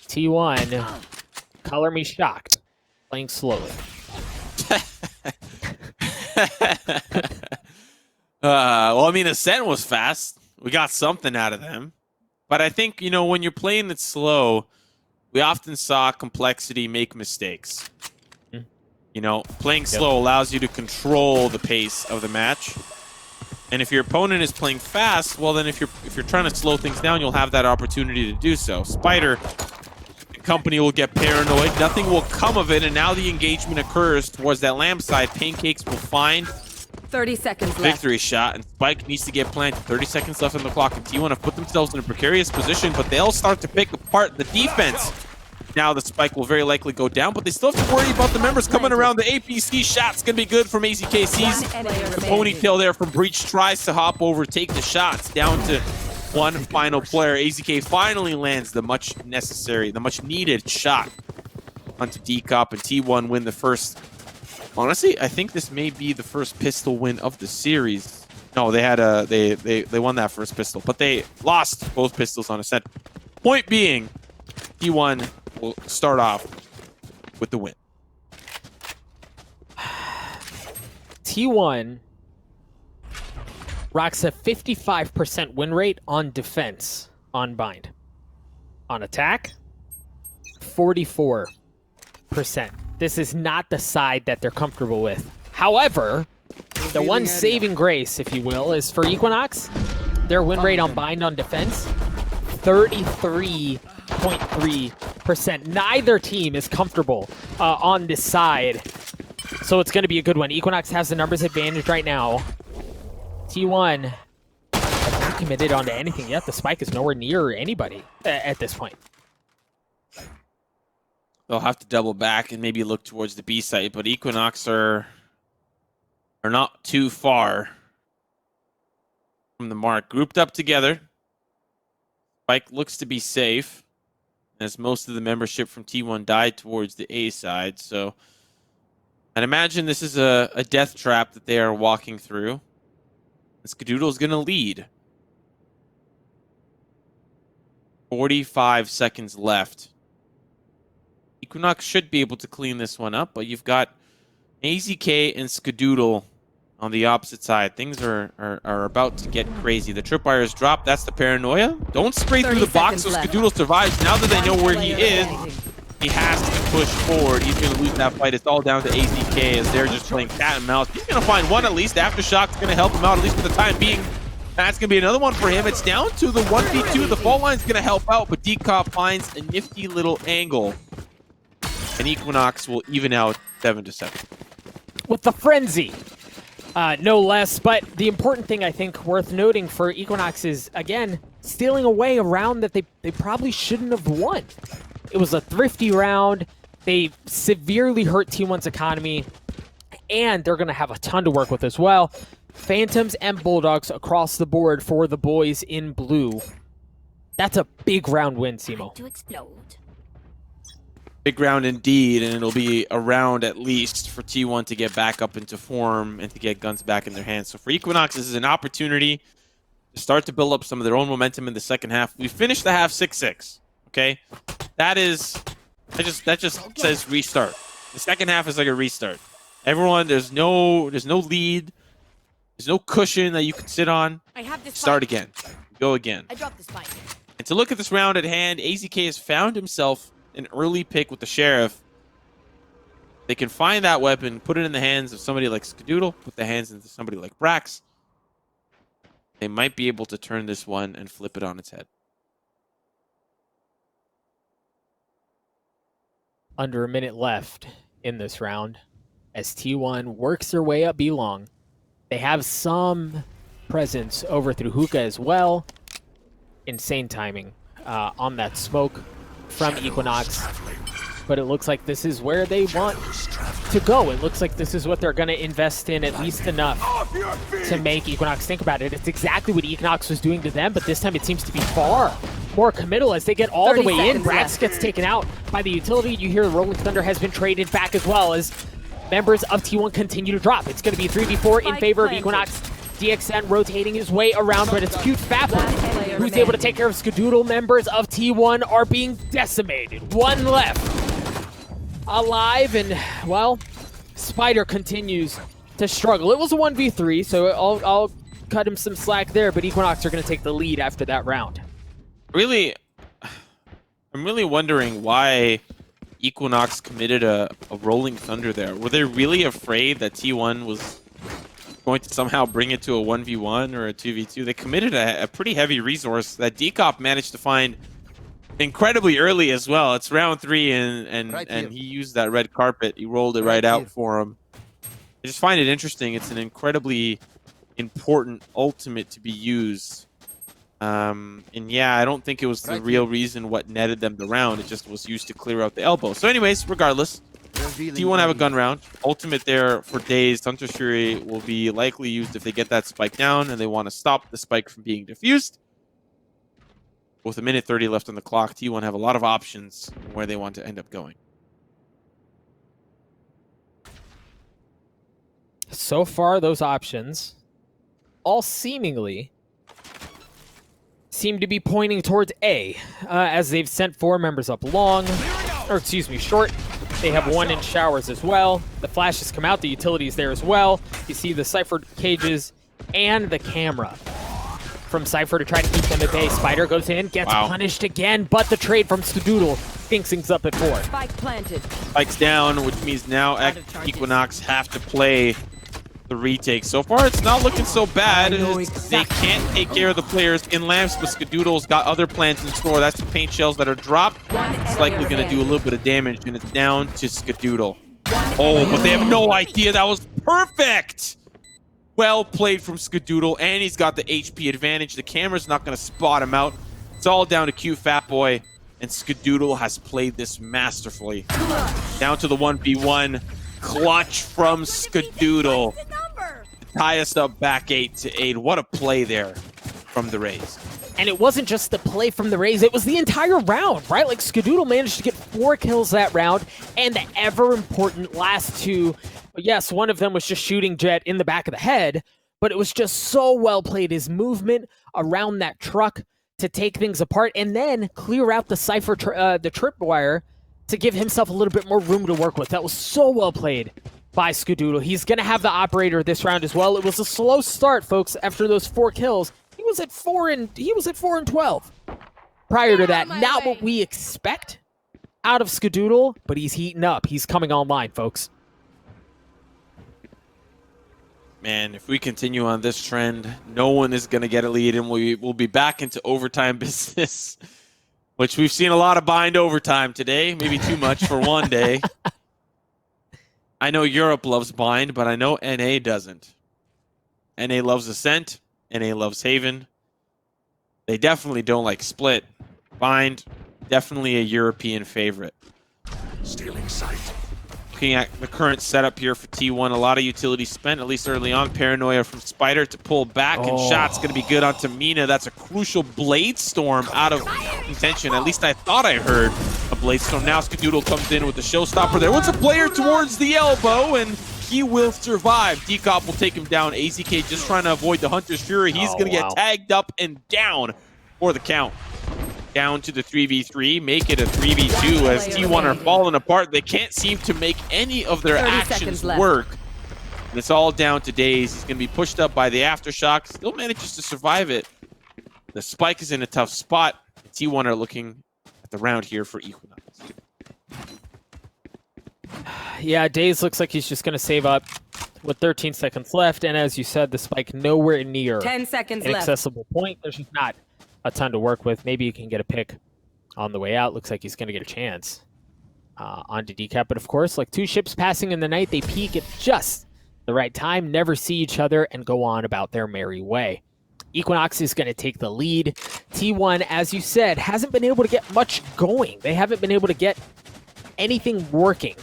T1, color me shocked, playing slowly. Well, I mean, Ascent was fast. We got something out of them. But I think, you know, when you're playing it slow, we often saw complexity make mistakes. You know, playing slow allows you to control the pace of the match. And if your opponent is playing fast, well, then if you're trying to slow things down, you'll have that opportunity to do so. Spider and company will get paranoid. Nothing will come of it, and now the engagement occurs towards that lamp side. Pancakes will find 30 seconds left. Victory shot, and Spike needs to get planted. 30 seconds left on the clock, and T1 have put themselves in a precarious position, but they'll start to pick apart the defense. Now the Spike will very likely go down, but they still have to worry about the members coming around. The APC shot's going to be good from AZKC's. The ponytail there from Breach tries to hop over, take the shots down to one final player. AZK finally lands the much needed shot onto Decop, and T1 win the first. Honestly, I think this may be the first pistol win of the series. No, they had they won that first pistol, but they lost both pistols on Ascent. Point being, T1 will start off with the win. T1 rocks a 55% win rate on defense on Bind. On attack, 44%. This is not the side that they're comfortable with. However, the one saving grace, if you will, is for EQUINOX. Their win rate on Bind on defense, 33.3%. Neither team is comfortable on this side, so it's going to be a good one. EQUINOX has the numbers advantage right now. T1 has not committed onto anything yet. The Spike is nowhere near anybody at this point. They'll have to double back and maybe look towards the B site, but EQUINOX are not too far from the mark. Grouped up together. Spike looks to be safe, as most of the membership from T1 died towards the A side, so I'd imagine this is a death trap that they are walking through. Skadoodle is going to lead. 45 seconds left. EQUINOX should be able to clean this one up, but you've got AZK and Skadoodle on the opposite side. Things are about to get crazy. The tripwires drop. That's the paranoia. Don't spray through the box so Skadoodle survives. Now that they know where he is, he has to push forward. He's going to lose that fight. It's all down to AZK as they're just playing cat and mouse. He's going to find one at least. Aftershock's going to help him out, at least for the time being. That's going to be another one for him. It's down to the 1v2. The fault line's going to help out, but Decop finds a nifty little angle. And EQUINOX will even out 7-7. With the frenzy, no less. But the important thing I think worth noting for EQUINOX is, again, stealing away a round that they probably shouldn't have won. It was a thrifty round. They severely hurt T1's economy, and they're going to have a ton to work with as well. Phantoms and Bulldogs across the board for the boys in blue. That's a big round win, Simo. To explode. Big round indeed, and it'll be a round at least for T1 to get back up into form and to get guns back in their hands. So for EQUINOX, this is an opportunity to start to build up some of their own momentum in the second half. We finished the half 6-6, okay? That just says restart. The second half is like a restart. Everyone, there's no lead. There's no cushion that you can sit on. I have this Start spike. again. Go again. I dropped the spike. And to look at this round at hand, AZK has found himself an early pick with the Sheriff. They can find that weapon, put it in the hands of somebody like Skadoodle, put the hands into somebody like Brax. They might be able to turn this one and flip it on its head. Under a minute left in this round as T1 works their way up B-Long. They have some presence over through Hookah as well. Insane timing on that smoke from EQUINOX. But it looks like this is where they want to go. It looks like this is what they're going to invest in, at least enough to make EQUINOX think about it. It's exactly what EQUINOX was doing to them, but this time it seems to be far more committal as they get all the way in. Brax gets taken out by the utility. You hear Rolling Thunder has been traded back as well as members of T1 continue to drop. It's going to be 3v4 in favor of EQUINOX. DXN rotating his way around, but it's Cute Fapper who's able to take care of Skadoodle. Members of T1 are being decimated. One left alive, and, well, Spider continues to struggle. It was a 1v3, so I'll cut him some slack there, but EQUINOX are going to take the lead after that round. Really, I'm really wondering why EQUINOX committed a Rolling Thunder there. Were they really afraid that T1 was going to somehow bring it to a 1v1 or a 2v2? They committed a pretty heavy resource that Decop managed to find incredibly early as well. It's round 3, and he used that red carpet. He rolled it right out for him. I just find it interesting. It's an incredibly important ultimate to be used. And yeah, I don't think it was the real reason what netted them the round. It just was used to clear out the elbow. So anyways, regardless, T1 have a gun round. Ultimate there for days. Hunter's Fury will be likely used if they get that spike down and they want to stop the spike from being diffused. With a minute 30 left on the clock, T1 have a lot of options where they want to end up going. So far, those options all seemingly seem to be pointing towards A, as they've sent 4 members up long, or excuse me, short. They have 1 in showers as well. The flashes come out, the utilities there as well. You see the Cypher cages and the camera from Cypher to try to keep them at bay. Spider goes in, gets punished again, but the trade from Skadoodle thinks things up at 4. Spike planted. Spike's down, which means now EQUINOX have to play the retake. So far, it's not looking so bad. They can't take care of the players in lamps, but Skadoodle's got other plans in store. That's the paint shells that are dropped. It's likely going to do a little bit of damage, and it's down to Skadoodle. Oh, but they have no idea. That was perfect! Well played from Skadoodle, and he's got the HP advantage. The camera's not going to spot him out. It's all down to Q Fatboy, and Skadoodle has played this masterfully. Down to the 1v1. Clutch from Skadoodle. Tie us up back 8-8. What a play there from the Rays. And it wasn't just the play from the Rays, it was the entire round, right? Like, Skadoodle managed to get 4 kills that round, and the ever-important last 2. Yes, one of them was just shooting Jet in the back of the head, but it was just so well played. His movement around that truck to take things apart, and then clear out the Cypher, the tripwire, to give himself a little bit more room to work with. That was so well played by Skadoodle. He's going to have the operator this round as well. It was a slow start, folks, after those 4 kills. He was at 4 and 12. Prior to that, not what we expect out of Skadoodle, but he's heating up. He's coming online, folks. Man, if we continue on this trend, no one is going to get a lead, and we'll be back into overtime business. Which we've seen a lot of bind overtime today. Maybe too much for one day. I know Europe loves bind, but I know NA doesn't. NA loves Ascent. NA loves Haven. They definitely don't like Split. Bind, definitely a European favorite. Stealing sight. looking at the current setup here for T1, a lot of utility spent, at least early on. Paranoia from Spider to pull back, and shot's going to be good onto Mina. That's a crucial Blade Storm out of contention. At least I thought I heard a Blade Storm. Now Skadoodle comes in with the showstopper there. What's a player towards the elbow, and he will survive. Decop will take him down. AZK just trying to avoid the Hunter's Fury. He's going to get tagged up and down for the count. Down to the 3v3, make it a 3v2 as T1 are falling apart. They can't seem to make any of their actions work. And it's all down to Daze. He's going to be pushed up by the Aftershock. Still manages to survive it. The Spike is in a tough spot. T1 are looking at the round here for Equinox. Yeah, Daze looks like he's just going to save up with 13 seconds left. And as you said, the Spike nowhere near 10 seconds an accessible point. There's just not a ton to work with. Maybe you can get a pick on the way out. Looks like he's going to get a chance onto Decap. But of course, like 2 ships passing in the night, they peak at just the right time, never see each other, and go on about their merry way. Equinox is going to take the lead. T1, as you said, hasn't been able to get much going. They haven't been able to get anything working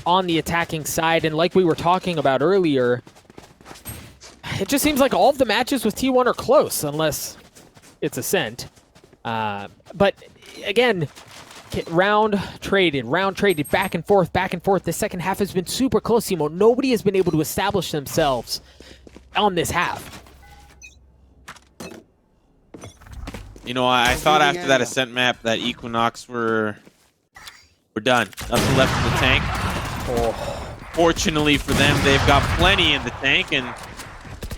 on the attacking side. And like we were talking about earlier, it just seems like all of the matches with T1 are close, unless it's Ascent. But again, round traded, back and forth, back and forth. The second half has been super close, Simo. Nobody has been able to establish themselves on this half. You know, I thought after that Ascent map that Equinox were done. Nothing left in the tank. Fortunately for them, they've got plenty in the tank, and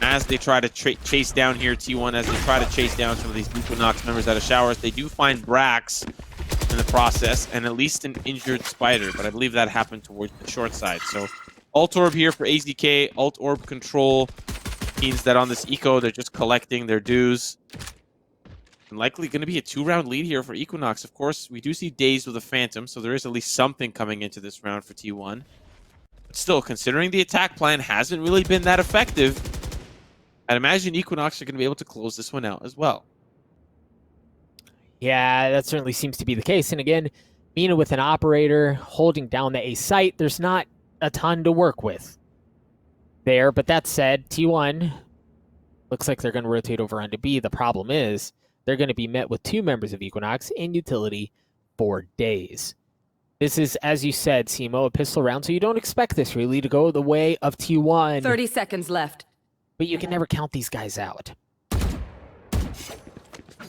as they try to chase down here, T1, as they try to chase down some of these Equinox members out of showers, they do find Brax in the process, and at least an injured Spider, but I believe that happened towards the short side. So, Alt Orb here for AZK. Alt Orb control means that on this Eco, they're just collecting their dues. And likely going to be a 2-round lead here for Equinox. Of course, we do see Daze with a Phantom, so there is at least something coming into this round for T1. But still, considering the attack plan hasn't really been that effective, I'd imagine Equinox are going to be able to close this one out as well. Yeah, that certainly seems to be the case. And again, Mina with an operator holding down the A site, there's not a ton to work with there. But that said, T1 looks like they're going to rotate over onto B. The problem is they're going to be met with 2 members of Equinox in utility for days. This is, as you said, Simo, a pistol round, so you don't expect this really to go the way of T1. 30 seconds left. But you can never count these guys out.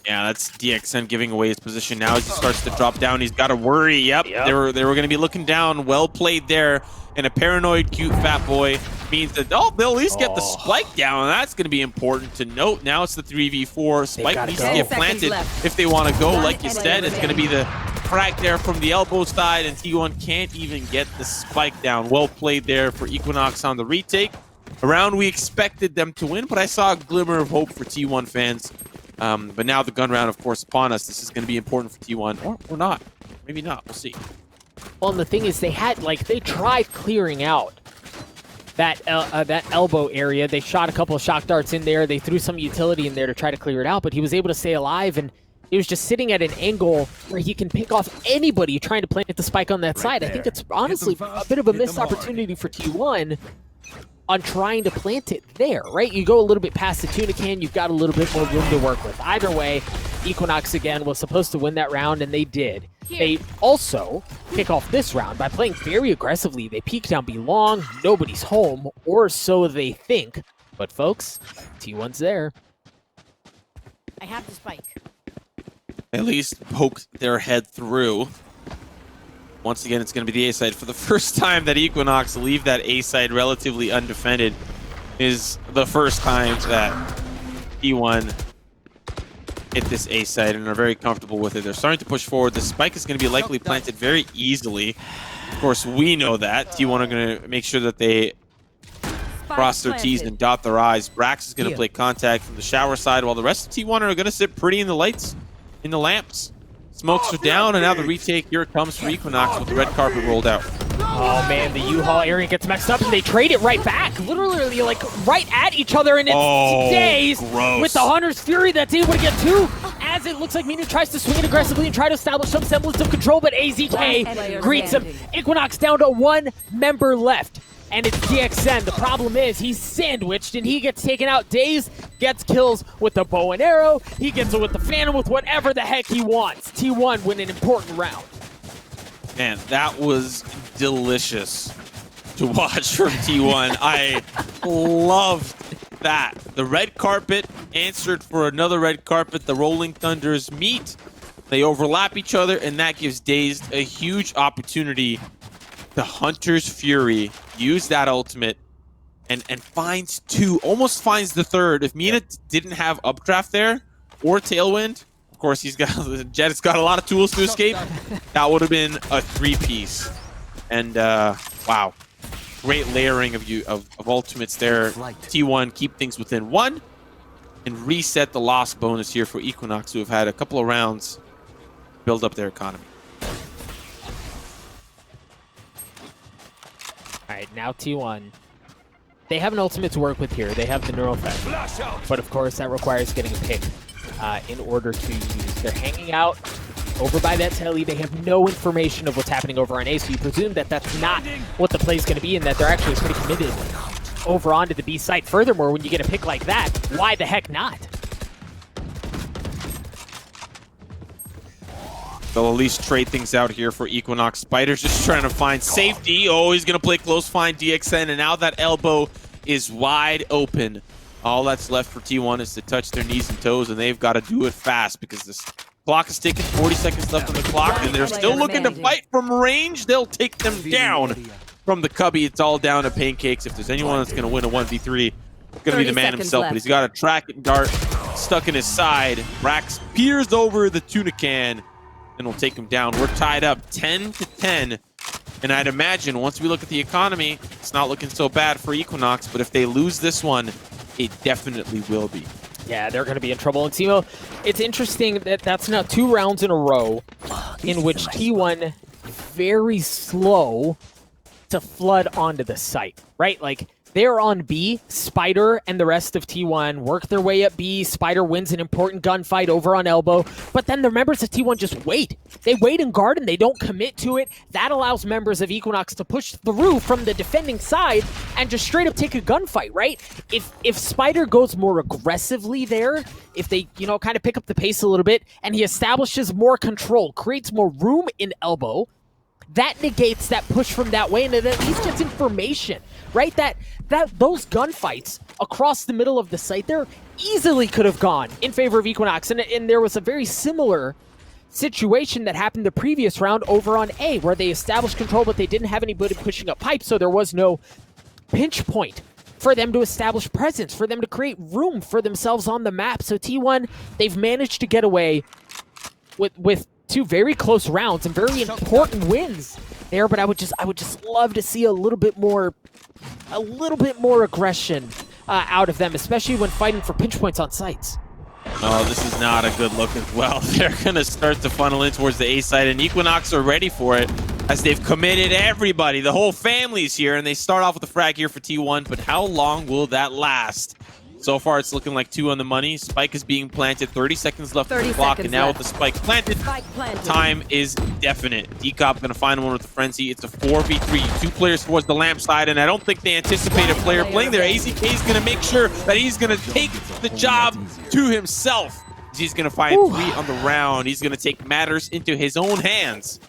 Yeah, that's DXN giving away his position. Now as he starts to drop down, he's got to worry. Yep. They were going to be looking down. Well played there. And a paranoid cute fat boy means that, they'll at least get the Spike down. That's going to be important to note. Now it's the 3v4. Spike needs to get planted if they want to go. Like you said, it's going to be the frag there from the elbow side, and T1 can't even get the Spike down. Well played there for Equinox on the retake. A round we expected them to win, but I saw a glimmer of hope for T1 fans. But now the gun round, of course, upon us. This is going to be important for T1, or not. Maybe not. We'll see. Well, and the thing is, they tried clearing out that elbow area. They shot a couple of shock darts in there. They threw some utility in there to try to clear it out, but he was able to stay alive, and he was just sitting at an angle where he can pick off anybody trying to plant the Spike on that side. I think it's honestly a bit of a missed opportunity for T1 on trying to plant it there, right? You go a little bit past the tuna can, you've got a little bit more room to work with. Either way, Equinox again was supposed to win that round, and they did. They also kick off this round by playing very aggressively. They peek down B long, nobody's home, or so they think. But folks, T1's there. I have the Spike. At least poke their head through. Once again, it's going to be the A side. For the first time that Equinox leave that A side relatively undefended is the first time that T1 hit this A side and are very comfortable with it. They're starting to push forward. The Spike is going to be likely planted very easily. Of course, we know that. T1 are going to make sure that they cross their T's and dot their I's. Brax is going to play contact from the shower side, while the rest of T1 are going to sit pretty in the lights, in the lamps. Smokes are down, and now the retake here comes for Equinox with the red carpet rolled out. Oh man, the U-Haul area gets messed up, and they trade it right back. Literally, like, right at each other, and it's Daze with the Hunter's Fury that's able to get 2 as it looks like Mina tries to swing it aggressively and try to establish some semblance of control, but AZK greets him. EQUINOX down to 1 member left, and it's DXN. The problem is he's sandwiched and he gets taken out. Daze gets kills with the bow and arrow. He gets it with the Phantom, with whatever the heck he wants. T1 win an important round. Man, that was delicious to watch from T1. I loved that. The red carpet answered for another red carpet. The Rolling Thunders meet. They overlap each other, and that gives Dazed a huge opportunity. The Hunter's Fury use that ultimate and finds 2, almost finds the 3rd. If Mina didn't have Updraft there or Tailwind, of course Jet's got a lot of tools to escape. That would have been a 3-piece. And wow, great layering of ultimates there. T1 keep things within 1 and reset the loss bonus here for EQUINOX, who have had a couple of rounds build up their economy. All right, now T1. They have an ultimate to work with here. They have the neural effect. But of course, that requires getting a pick in order to use. They're hanging out over by that telly. They have no information of what's happening over on A, so you presume that that's not what the play is going to be and that they're actually pretty committed over onto the B site. Furthermore, when you get a pick like that, why the heck not? They'll at least trade things out here for EQUINOX. Spider's just trying to find safety. Oh, he's going to play close, find DXN, and now that elbow is wide open. All that's left for T1 is to touch their knees and toes, and they've got to do it fast because this clock is ticking. 40 seconds left on the clock, and they're still looking to fight from range. They'll take them down from the cubby. It's all down to pancakes. If there's anyone that's going to win a 1v3, it's going to be the man himself, but he's got a tracking dart stuck in his side. Rax peers over the tuna can, and will take him down. We're tied up 10-10, and I'd imagine once we look at the economy, it's not looking so bad for EQUINOX, but if they lose this one, it definitely will be. Yeah, they're going to be in trouble. And Timo, it's interesting that that's now 2 rounds in a row in which T1 very slow to flood onto the site, right? Like, they're on B. Spider and the rest of T1 work their way up B. Spider wins an important gunfight over on Elbow. But then the members of T1 just wait. They wait and guard and they don't commit to it. That allows members of EQUINOX to push through from the defending side and just straight up take a gunfight, right? If Spider goes more aggressively there, if they, kind of pick up the pace a little bit and he establishes more control, creates more room in Elbow, that negates that push from that way, and it at least gets information, right? That those gunfights across the middle of the site there easily could have gone in favor of EQUINOX, and there was a very similar situation that happened the previous round over on A, where they established control, but they didn't have anybody pushing up pipe, so there was no pinch point for them to establish presence, for them to create room for themselves on the map. So T1, they've managed to get away with 2 very close rounds and very important wins there, but I would just love to see a little bit more aggression out of them, especially when fighting for pinch points on sites. Oh, this is not a good look as well. They're going to start to funnel in towards the A side, and EQUINOX are ready for it as they've committed everybody. The whole family's here, and they start off with a frag here for T1, but how long will that last? So far, it's looking like 2 on the money. Spike is being planted. 30 seconds left on the clock, and now with the spike planted, time is definite. Decop going to find one with the frenzy. It's a 4v3. 2 players towards the lamp side, and I don't think they anticipate a player playing there. AZK is going to make sure that he's going to take the job to himself. He's going to find 3 on the round. He's going to take matters into his own hands.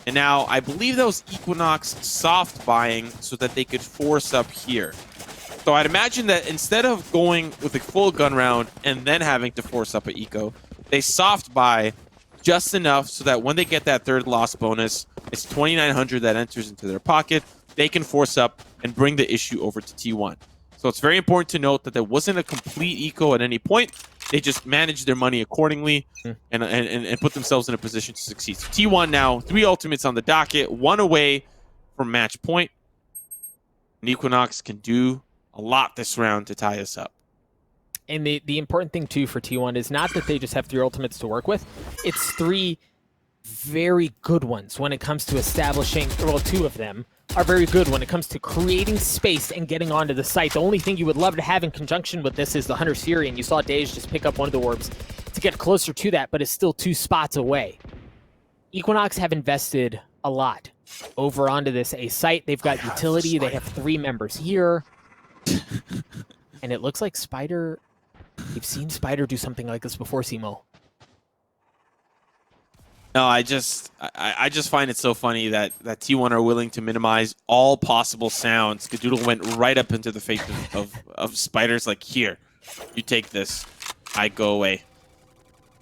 And now, I believe that was EQUINOX soft buying so that they could force up here. So I'd imagine that instead of going with a full gun round and then having to force up an eco, they soft buy just enough so that when they get that 3rd loss bonus, it's 2,900 that enters into their pocket. They can force up and bring the issue over to T1. So it's very important to note that there wasn't a complete eco at any point. They just managed their money accordingly and put themselves in a position to succeed. So T1 now, 3 ultimates on the docket, 1 away from match point. And EQUINOX can do a lot this round to tie us up. And the important thing, too, for T1 is not that they just have 3 ultimates to work with. It's 3 very good ones when it comes to establishing, well, 2 of them are very good when it comes to creating space and getting onto the site. The only thing you would love to have in conjunction with this is the Hunter's Fury, and you saw Dej just pick up one of the orbs. to get closer to that, but is still 2 spots away. EQUINOX have invested a lot over onto this A site. They've got utility. They have 3 members here. And it looks like Spider... We've seen Spider do something like this before, Simo. No, I just find it so funny that T1 are willing to minimize all possible sounds. Skadoodle went right up into the face of Spiders, like, here, you take this, I go away.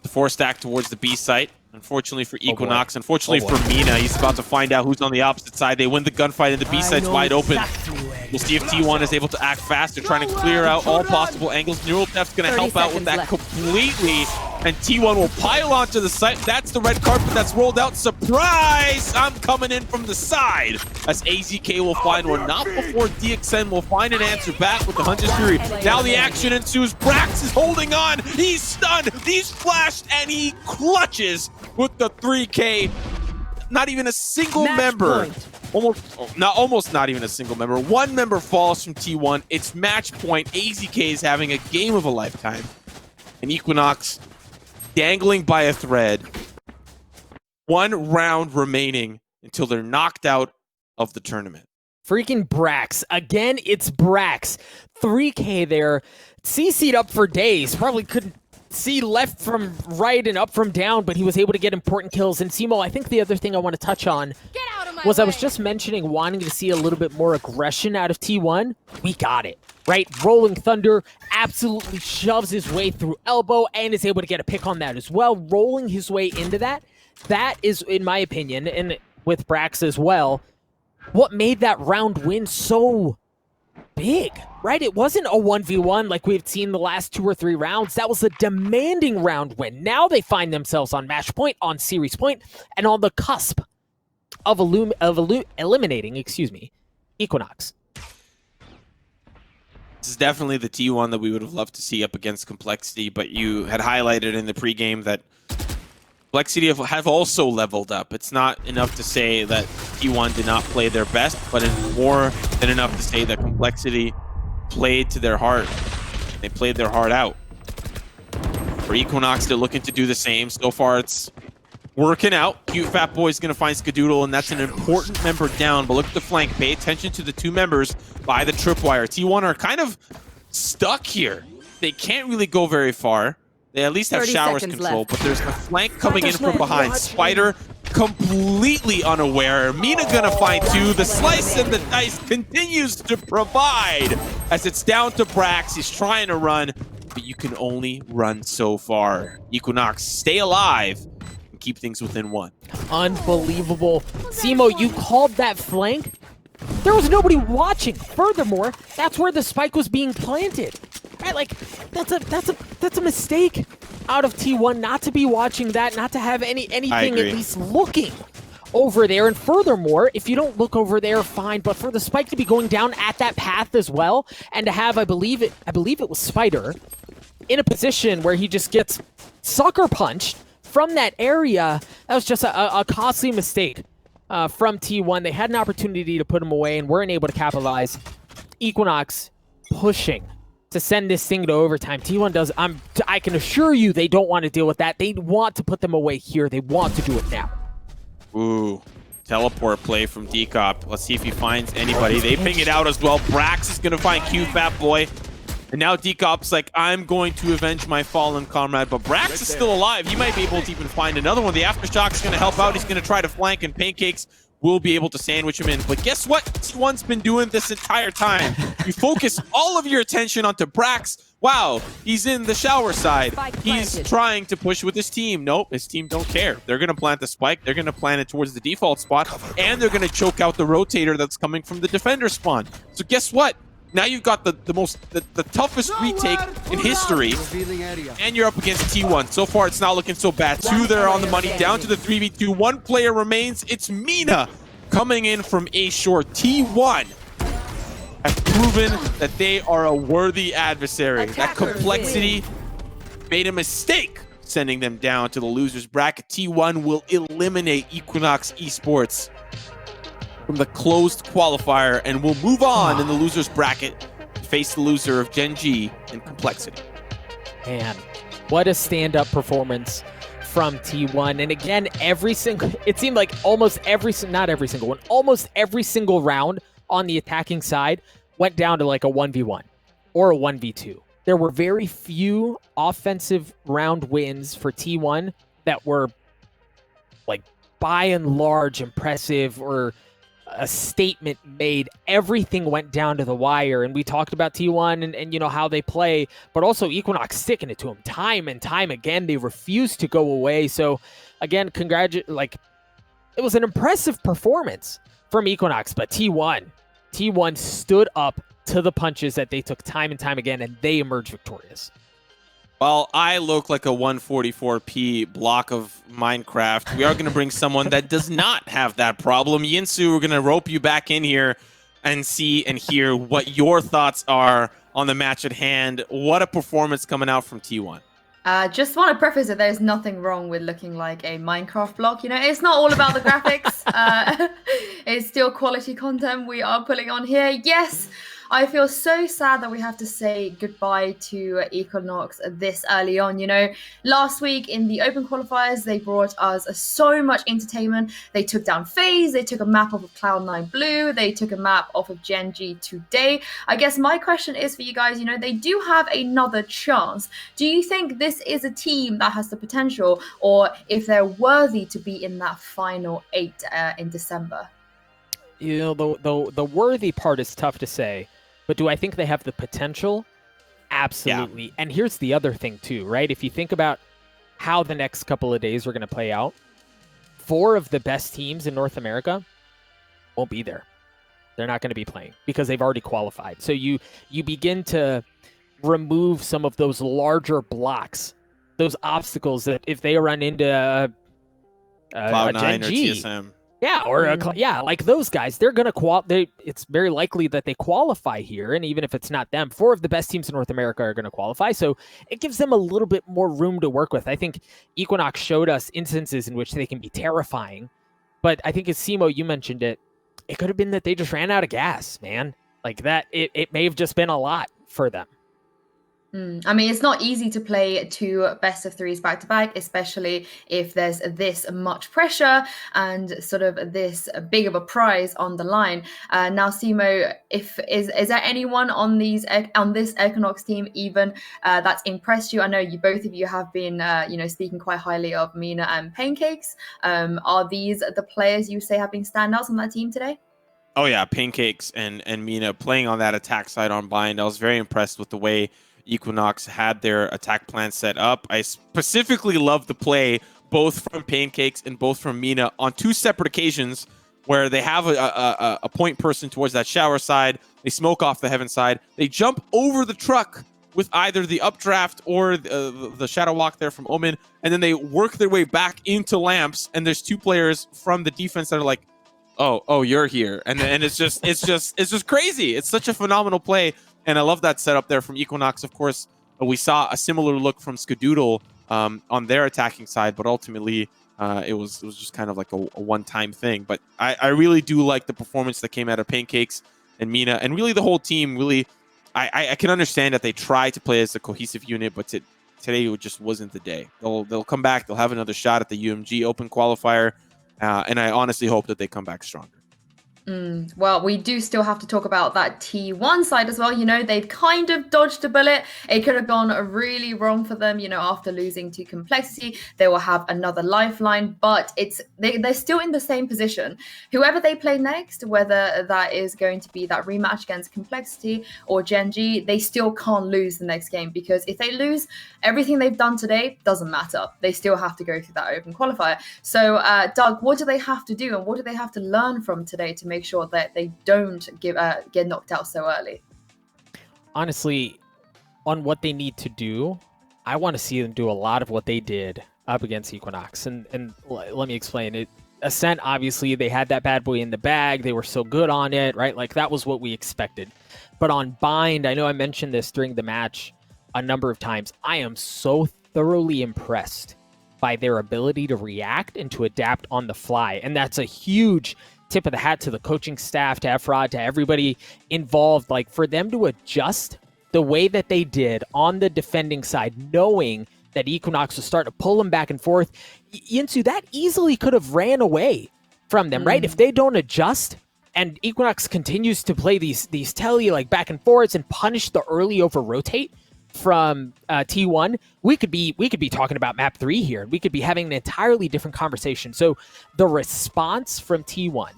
The 4 stack towards the B site. Unfortunately for EQUINOX, unfortunately for Mina, he's about to find out who's on the opposite side. They win the gunfight and the B site's wide open. We'll see if T1 is able to act fast. They're trying to clear out all possible angles. Neural Theft's going to help out with that completely. And T1 will pile onto the site. That's the red carpet that's rolled out. Surprise! I'm coming in from the side. As AZK will find one. Not before DXN will find an answer back with the Hunter's Fury. Now the action ensues. Brax is holding on. He's stunned. He's flashed. And he clutches with the 3K. Not even a single member. Almost not even a single member. 1 member falls from T1. It's match point. AZK is having a game of a lifetime. And EQUINOX dangling by a thread. 1 round remaining until they're knocked out of the tournament. Freaking Brax. Again, it's Brax. 3K there. CC'd up for days. Probably couldn't see left from right and up from down, but he was able to get important kills. And Simo, I think the other thing I want to touch on was I was just mentioning wanting to see a little bit more aggression out of T1. We got it, right? Rolling Thunder absolutely shoves his way through elbow and is able to get a pick on that as well, rolling his way into that. That is, in my opinion, and with Brax as well, what made that round win so big, right? It wasn't a 1v1 like we've seen the last 2 or 3 rounds. That was a demanding round win. Now they find themselves on match point, on series point, and on the cusp of eliminating, EQUINOX. This is definitely the T1 that we would have loved to see up against Complexity, but you had highlighted in the pregame that Complexity have also leveled up. It's not enough to say that T1 did not play their best, but it's more than enough to say that Complexity played to their heart. They played their heart out. For EQUINOX, they're looking to do the same. So far, it's working out. Cute Fat Boy's going to find Skadoodle, and that's an important member down. But look at the flank. Pay attention to the 2 members by the tripwire. T1 are kind of stuck here. They can't really go very far. They at least have showers control, left. But there's a flank coming in from behind. Spider completely unaware. Mina gonna find 2. The slice and the dice continues to provide as it's down to Brax. He's trying to run, but you can only run so far. EQUINOX, stay alive and keep things within 1. Unbelievable. Simo, you called that flank? There was nobody watching. Furthermore, that's where the spike was being planted. Right, like that's a mistake out of T1 not to be watching that, not to have anything at least looking over there. And furthermore, if you don't look over there, fine. But for the spike to be going down at that path as well, and to have, I believe it was Spider in a position where he just gets sucker punched from that area, that was just a costly mistake from T1. They had an opportunity to put him away and weren't able to capitalize. EQUINOX pushing to send this thing to overtime. T1 does. I can assure you they don't want to deal with that. They want to put them away here. They want to do it now. Ooh, teleport play from Decop. Let's see if he finds anybody. They ping it out as well. Brax is going to find Q Fat Boy. And now Decop's like, I'm going to avenge my fallen comrade. But Brax is still alive. He might be able to even find another one. The Aftershock is going to help out. He's going to try to flank, and Pancakes will be able to sandwich him in. But guess what T1's been doing this entire time? You focus all of your attention onto Brax. Wow, he's in the shower side. He's trying to push with his team. Nope, his team don't care. They're going to plant the spike. They're going to plant it towards the default spot. And they're going to choke out the rotator that's coming from the defender spawn. So guess what? Now you've got the toughest retake in history, and you're up against T1. So far, it's not looking so bad. 2 there on the money, down to the 3v2. 1 player remains. It's Mina coming in from A short. T1 have proven that they are a worthy adversary. That Complexity made a mistake sending them down to the losers bracket. T1 will eliminate EQUINOX Esports from the closed qualifier and will move on in the losers bracket to face the loser of Gen G and Complexity. Man, What a stand-up performance from T1. And again, it seemed like almost every single round on the attacking side went down to like a 1v1 or a 1v2. There were very few offensive round wins for T1 that were like by and large impressive or a statement made. Everything went down to the wire, and we talked about T1 and you know how they play, but also EQUINOX sticking it to them time and time again. They refused to go away. So again, it was an impressive performance from EQUINOX, but T1 stood up to the punches that they took time and time again, and they emerged victorious. Well, I look like a 144p block of Minecraft. We are going to bring someone that does not have that problem. Yinsu, we're going to rope you back in here and see and hear what your thoughts are on the match at hand. What a performance coming out from T1. Just want to preface that there's nothing wrong with looking like a Minecraft block. You know, it's not all about the graphics. It's still quality content we are putting on here. Yes, I feel so sad that we have to say goodbye to EQUINOX this early on. You know, last week in the open qualifiers, they brought us so much entertainment. They took down FaZe, they took a map off of Cloud9 Blue, they took a map off of Gen G today. I guess my question is for you guys, you know, they do have another chance. Do you think this is a team that has the potential, or if they're worthy to be in that final 8 in December? You know, the worthy part is tough to say, but do I think they have the potential? Absolutely. Yeah. And here's the other thing too, right? If you think about how the next couple of days are going to play out, 4 of the best teams in North America won't be there. They're not going to be playing because they've already qualified. So you begin to remove some of those larger blocks, those obstacles that if they run into Cloud9 or G, TSM. Yeah, or like those guys, they're gonna it's very likely that they qualify here, and even if it's not them, 4 of the best teams in North America are gonna qualify. So it gives them a little bit more room to work with. I think EQUINOX showed us instances in which they can be terrifying, but I think as Simo, you mentioned it could have been that they just ran out of gas, man. Like that, it may have just been a lot for them. I mean, it's not easy to play 2 best of 3s back to back, especially if there's this much pressure and sort of this big of a prize on the line. Now, Simo, is there anyone on this EQUINOX team even that's impressed you? I know both of you have been, speaking quite highly of Mina and Pancakes. Are these the players you say have been standouts on that team today? Oh yeah, Pancakes and Mina playing on that attack side on Bind. I was very impressed with the way EQUINOX had their attack plan set up. I specifically love the play both from Pancakes and both from Mina on 2 separate occasions where they have a point person towards that shower side. They smoke off the heaven side. They jump over the truck with either the updraft or the shadow walk there from Omen, and then they work their way back into lamps. And there's 2 players from the defense that are like, "Oh, you're here," and it's just crazy. It's such a phenomenal play. And I love that setup there from EQUINOX. Of course, we saw a similar look from Skadoodle on their attacking side, but ultimately it was just kind of like a one-time thing. But I really do like the performance that came out of Pancakes and Mina, and really the whole team. Really, I can understand that they try to play as a cohesive unit, but today it just wasn't the day. They'll come back. They'll have another shot at the UMG Open qualifier, and I honestly hope that they come back stronger. Well, we do still have to talk about that T1 side as well. You know, they've kind of dodged a bullet. It could have gone really wrong for them. You know, after losing to Complexity, they will have another lifeline, but they're still in the same position. Whoever they play next, whether that is going to be that rematch against Complexity or Gen G, they still can't lose the next game, because if they lose, everything they've done today doesn't matter. They still have to go through that open qualifier. So, Doug, what do they have to do, and what do they have to learn from today to make sure that they don't get knocked out so early? Honestly, on what they need to do, I want to see them do a lot of what they did up against EQUINOX. And let me explain it. Ascent, obviously, they had that bad boy in the bag. They were so good on it, right? Like, that was what we expected. But on Bind, I know I mentioned this during the match a number of times. I am so thoroughly impressed by their ability to react and to adapt on the fly. And that's a huge tip of the hat to the coaching staff, to Efrod, to everybody involved. Like, for them to adjust the way that they did on the defending side, knowing that EQUINOX was starting to pull them back and forth. Yinsu, that easily could have ran away from them, right? If they don't adjust and EQUINOX continues to play these telly like back and forwards and punish the early over rotate from T1, we could be talking about map 3 here. We could be having an entirely different conversation. So the response from T1,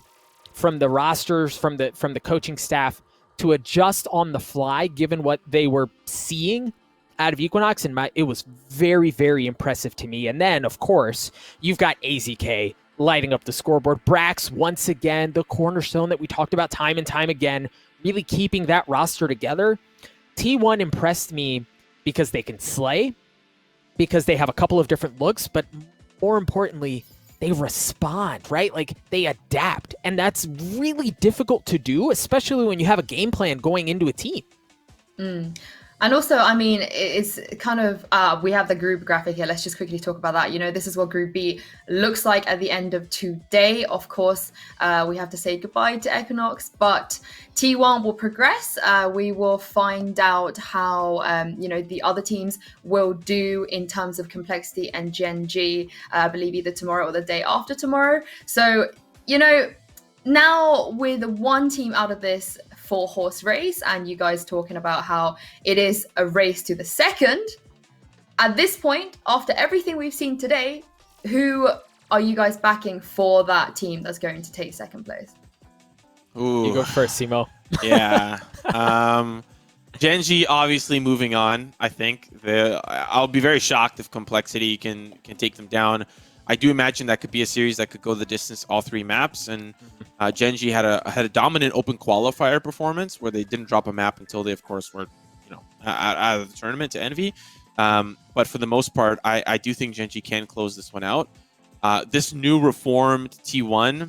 from the rosters, from the coaching staff to adjust on the fly, given what they were seeing out of EQUINOX, and it was very, very impressive to me. And then, of course, you've got AZK lighting up the scoreboard. Brax, once again, the cornerstone that we talked about time and time again, really keeping that roster together. T1 impressed me because they can slay, because they have a couple of different looks, but more importantly, they respond, right? Like, they adapt. And that's really difficult to do, especially when you have a game plan going into a team. And also, I mean, it's kind of, we have the group graphic here. Let's just quickly talk about that. You know, this is what Group B looks like at the end of today. Of course, we have to say goodbye to EQUINOX, but T1 will progress. We will find out how, you know, the other teams will do in terms of complexity and Gen G, I believe either tomorrow or the day after tomorrow. So, you know, now with one team out of this 4-horse race, and you guys talking about how it is a race to the second. At this point, after everything we've seen today, who are you guys backing for that team that's going to take second place? Ooh. You go first, Simo. Yeah. Genji obviously moving on, I think. I'll be very shocked if Complexity can take them down. I do imagine that could be a series that could go the distance all 3 maps, and Genji had a dominant open qualifier performance where they didn't drop a map until they, of course, were out of the tournament to Envy. But for the most part, I do think Genji can close this one out. This new reformed T1,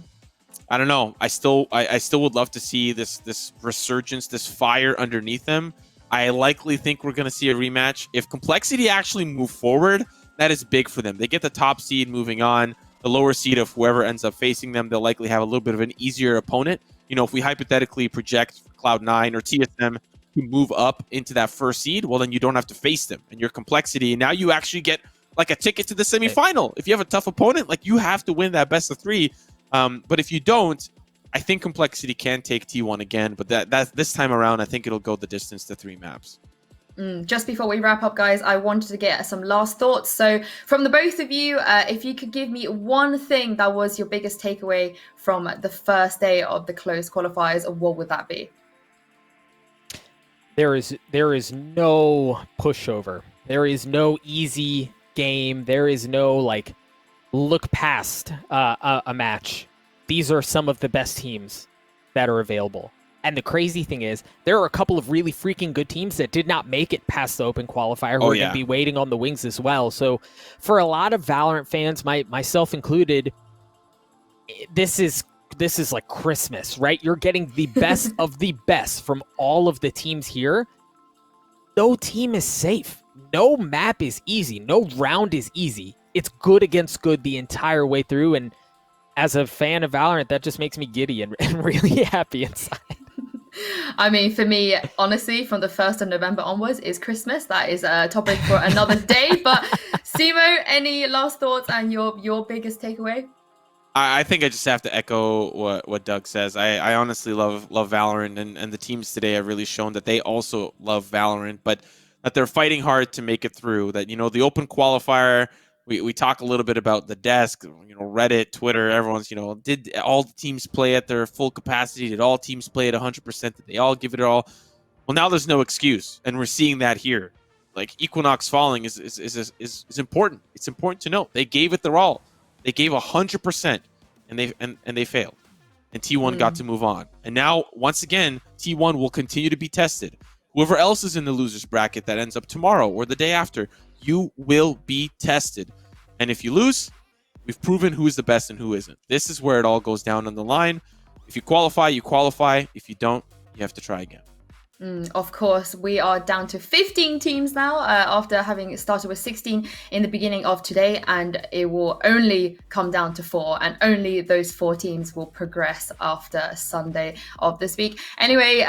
I don't know. I still would love to see this resurgence, this fire underneath them. I likely think we're going to see a rematch. If Complexity actually move forward, that is big for them. They get the top seed moving on. The lower seed of whoever ends up facing them, they'll likely have a little bit of an easier opponent. You know, if we hypothetically project Cloud9 or TSM to move up into that first seed, well, then you don't have to face them. And your Complexity, now you actually get like a ticket to the semifinal. If you have a tough opponent, like, you have to win that best of 3. But if you don't, I think Complexity can take T1 again. But that this time around, I think it'll go the distance to 3 maps. Just before we wrap up, guys, I wanted to get some last thoughts. So from the both of you, if you could give me one thing that was your biggest takeaway from the first day of the closed qualifiers, what would that be? There is no pushover. There is no easy game. There is no, like, look past a match. These are some of the best teams that are available. And the crazy thing is, there are a couple of really freaking good teams that did not make it past the open qualifier who are going to be waiting on the wings as well. So for a lot of Valorant fans, myself included, this is like Christmas, right? You're getting the best of the best from all of the teams here. No team is safe. No map is easy. No round is easy. It's good against good the entire way through. And as a fan of Valorant, that just makes me giddy and really happy inside. I mean, for me, honestly, from the 1st of November onwards is Christmas. That is a topic for another day. But Simo, any last thoughts and your biggest takeaway? I think I just have to echo what Doug says. I honestly love Valorant, and the teams today have really shown that they also love Valorant, but that they're fighting hard to make it through. That, you know, the open qualifier, we talk a little bit about the desk, you know, Reddit, Twitter, everyone's, you know, did all the teams play at their full capacity? Did all teams play at 100%? Did they all give it all? Well, now there's no excuse, and we're seeing that here. Like, EQUINOX falling is important. It's important to note they gave it their all. They gave 100%, and they failed. And T1 got to move on. And now, once again, T1 will continue to be tested. Whoever else is in the losers bracket that ends up tomorrow or the day after, you will be tested. And if you lose, we've proven who is the best and who isn't. This is where it all goes down on the line. If you qualify, you qualify. If you don't, you have to try again. Of course, we are down to 15 teams now after having started with 16 in the beginning of today, and it will only come down to 4, and only those 4 teams will progress after Sunday of this week. Anyway,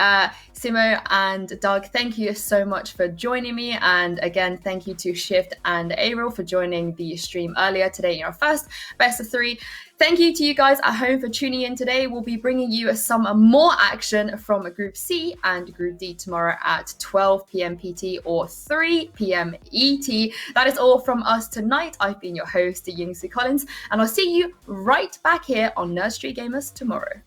Simo and Doug, thank you so much for joining me, and again, thank you to Shift and Ariel for joining the stream earlier today in our first best of 3. Thank you to you guys at home for tuning in today. We'll be bringing you some more action from Group C and Group D tomorrow at 12 p.m. PT or 3 p.m. ET. That is all from us tonight. I've been your host, Yingsu Collins, and I'll see you right back here on Nerd Street Gamers tomorrow.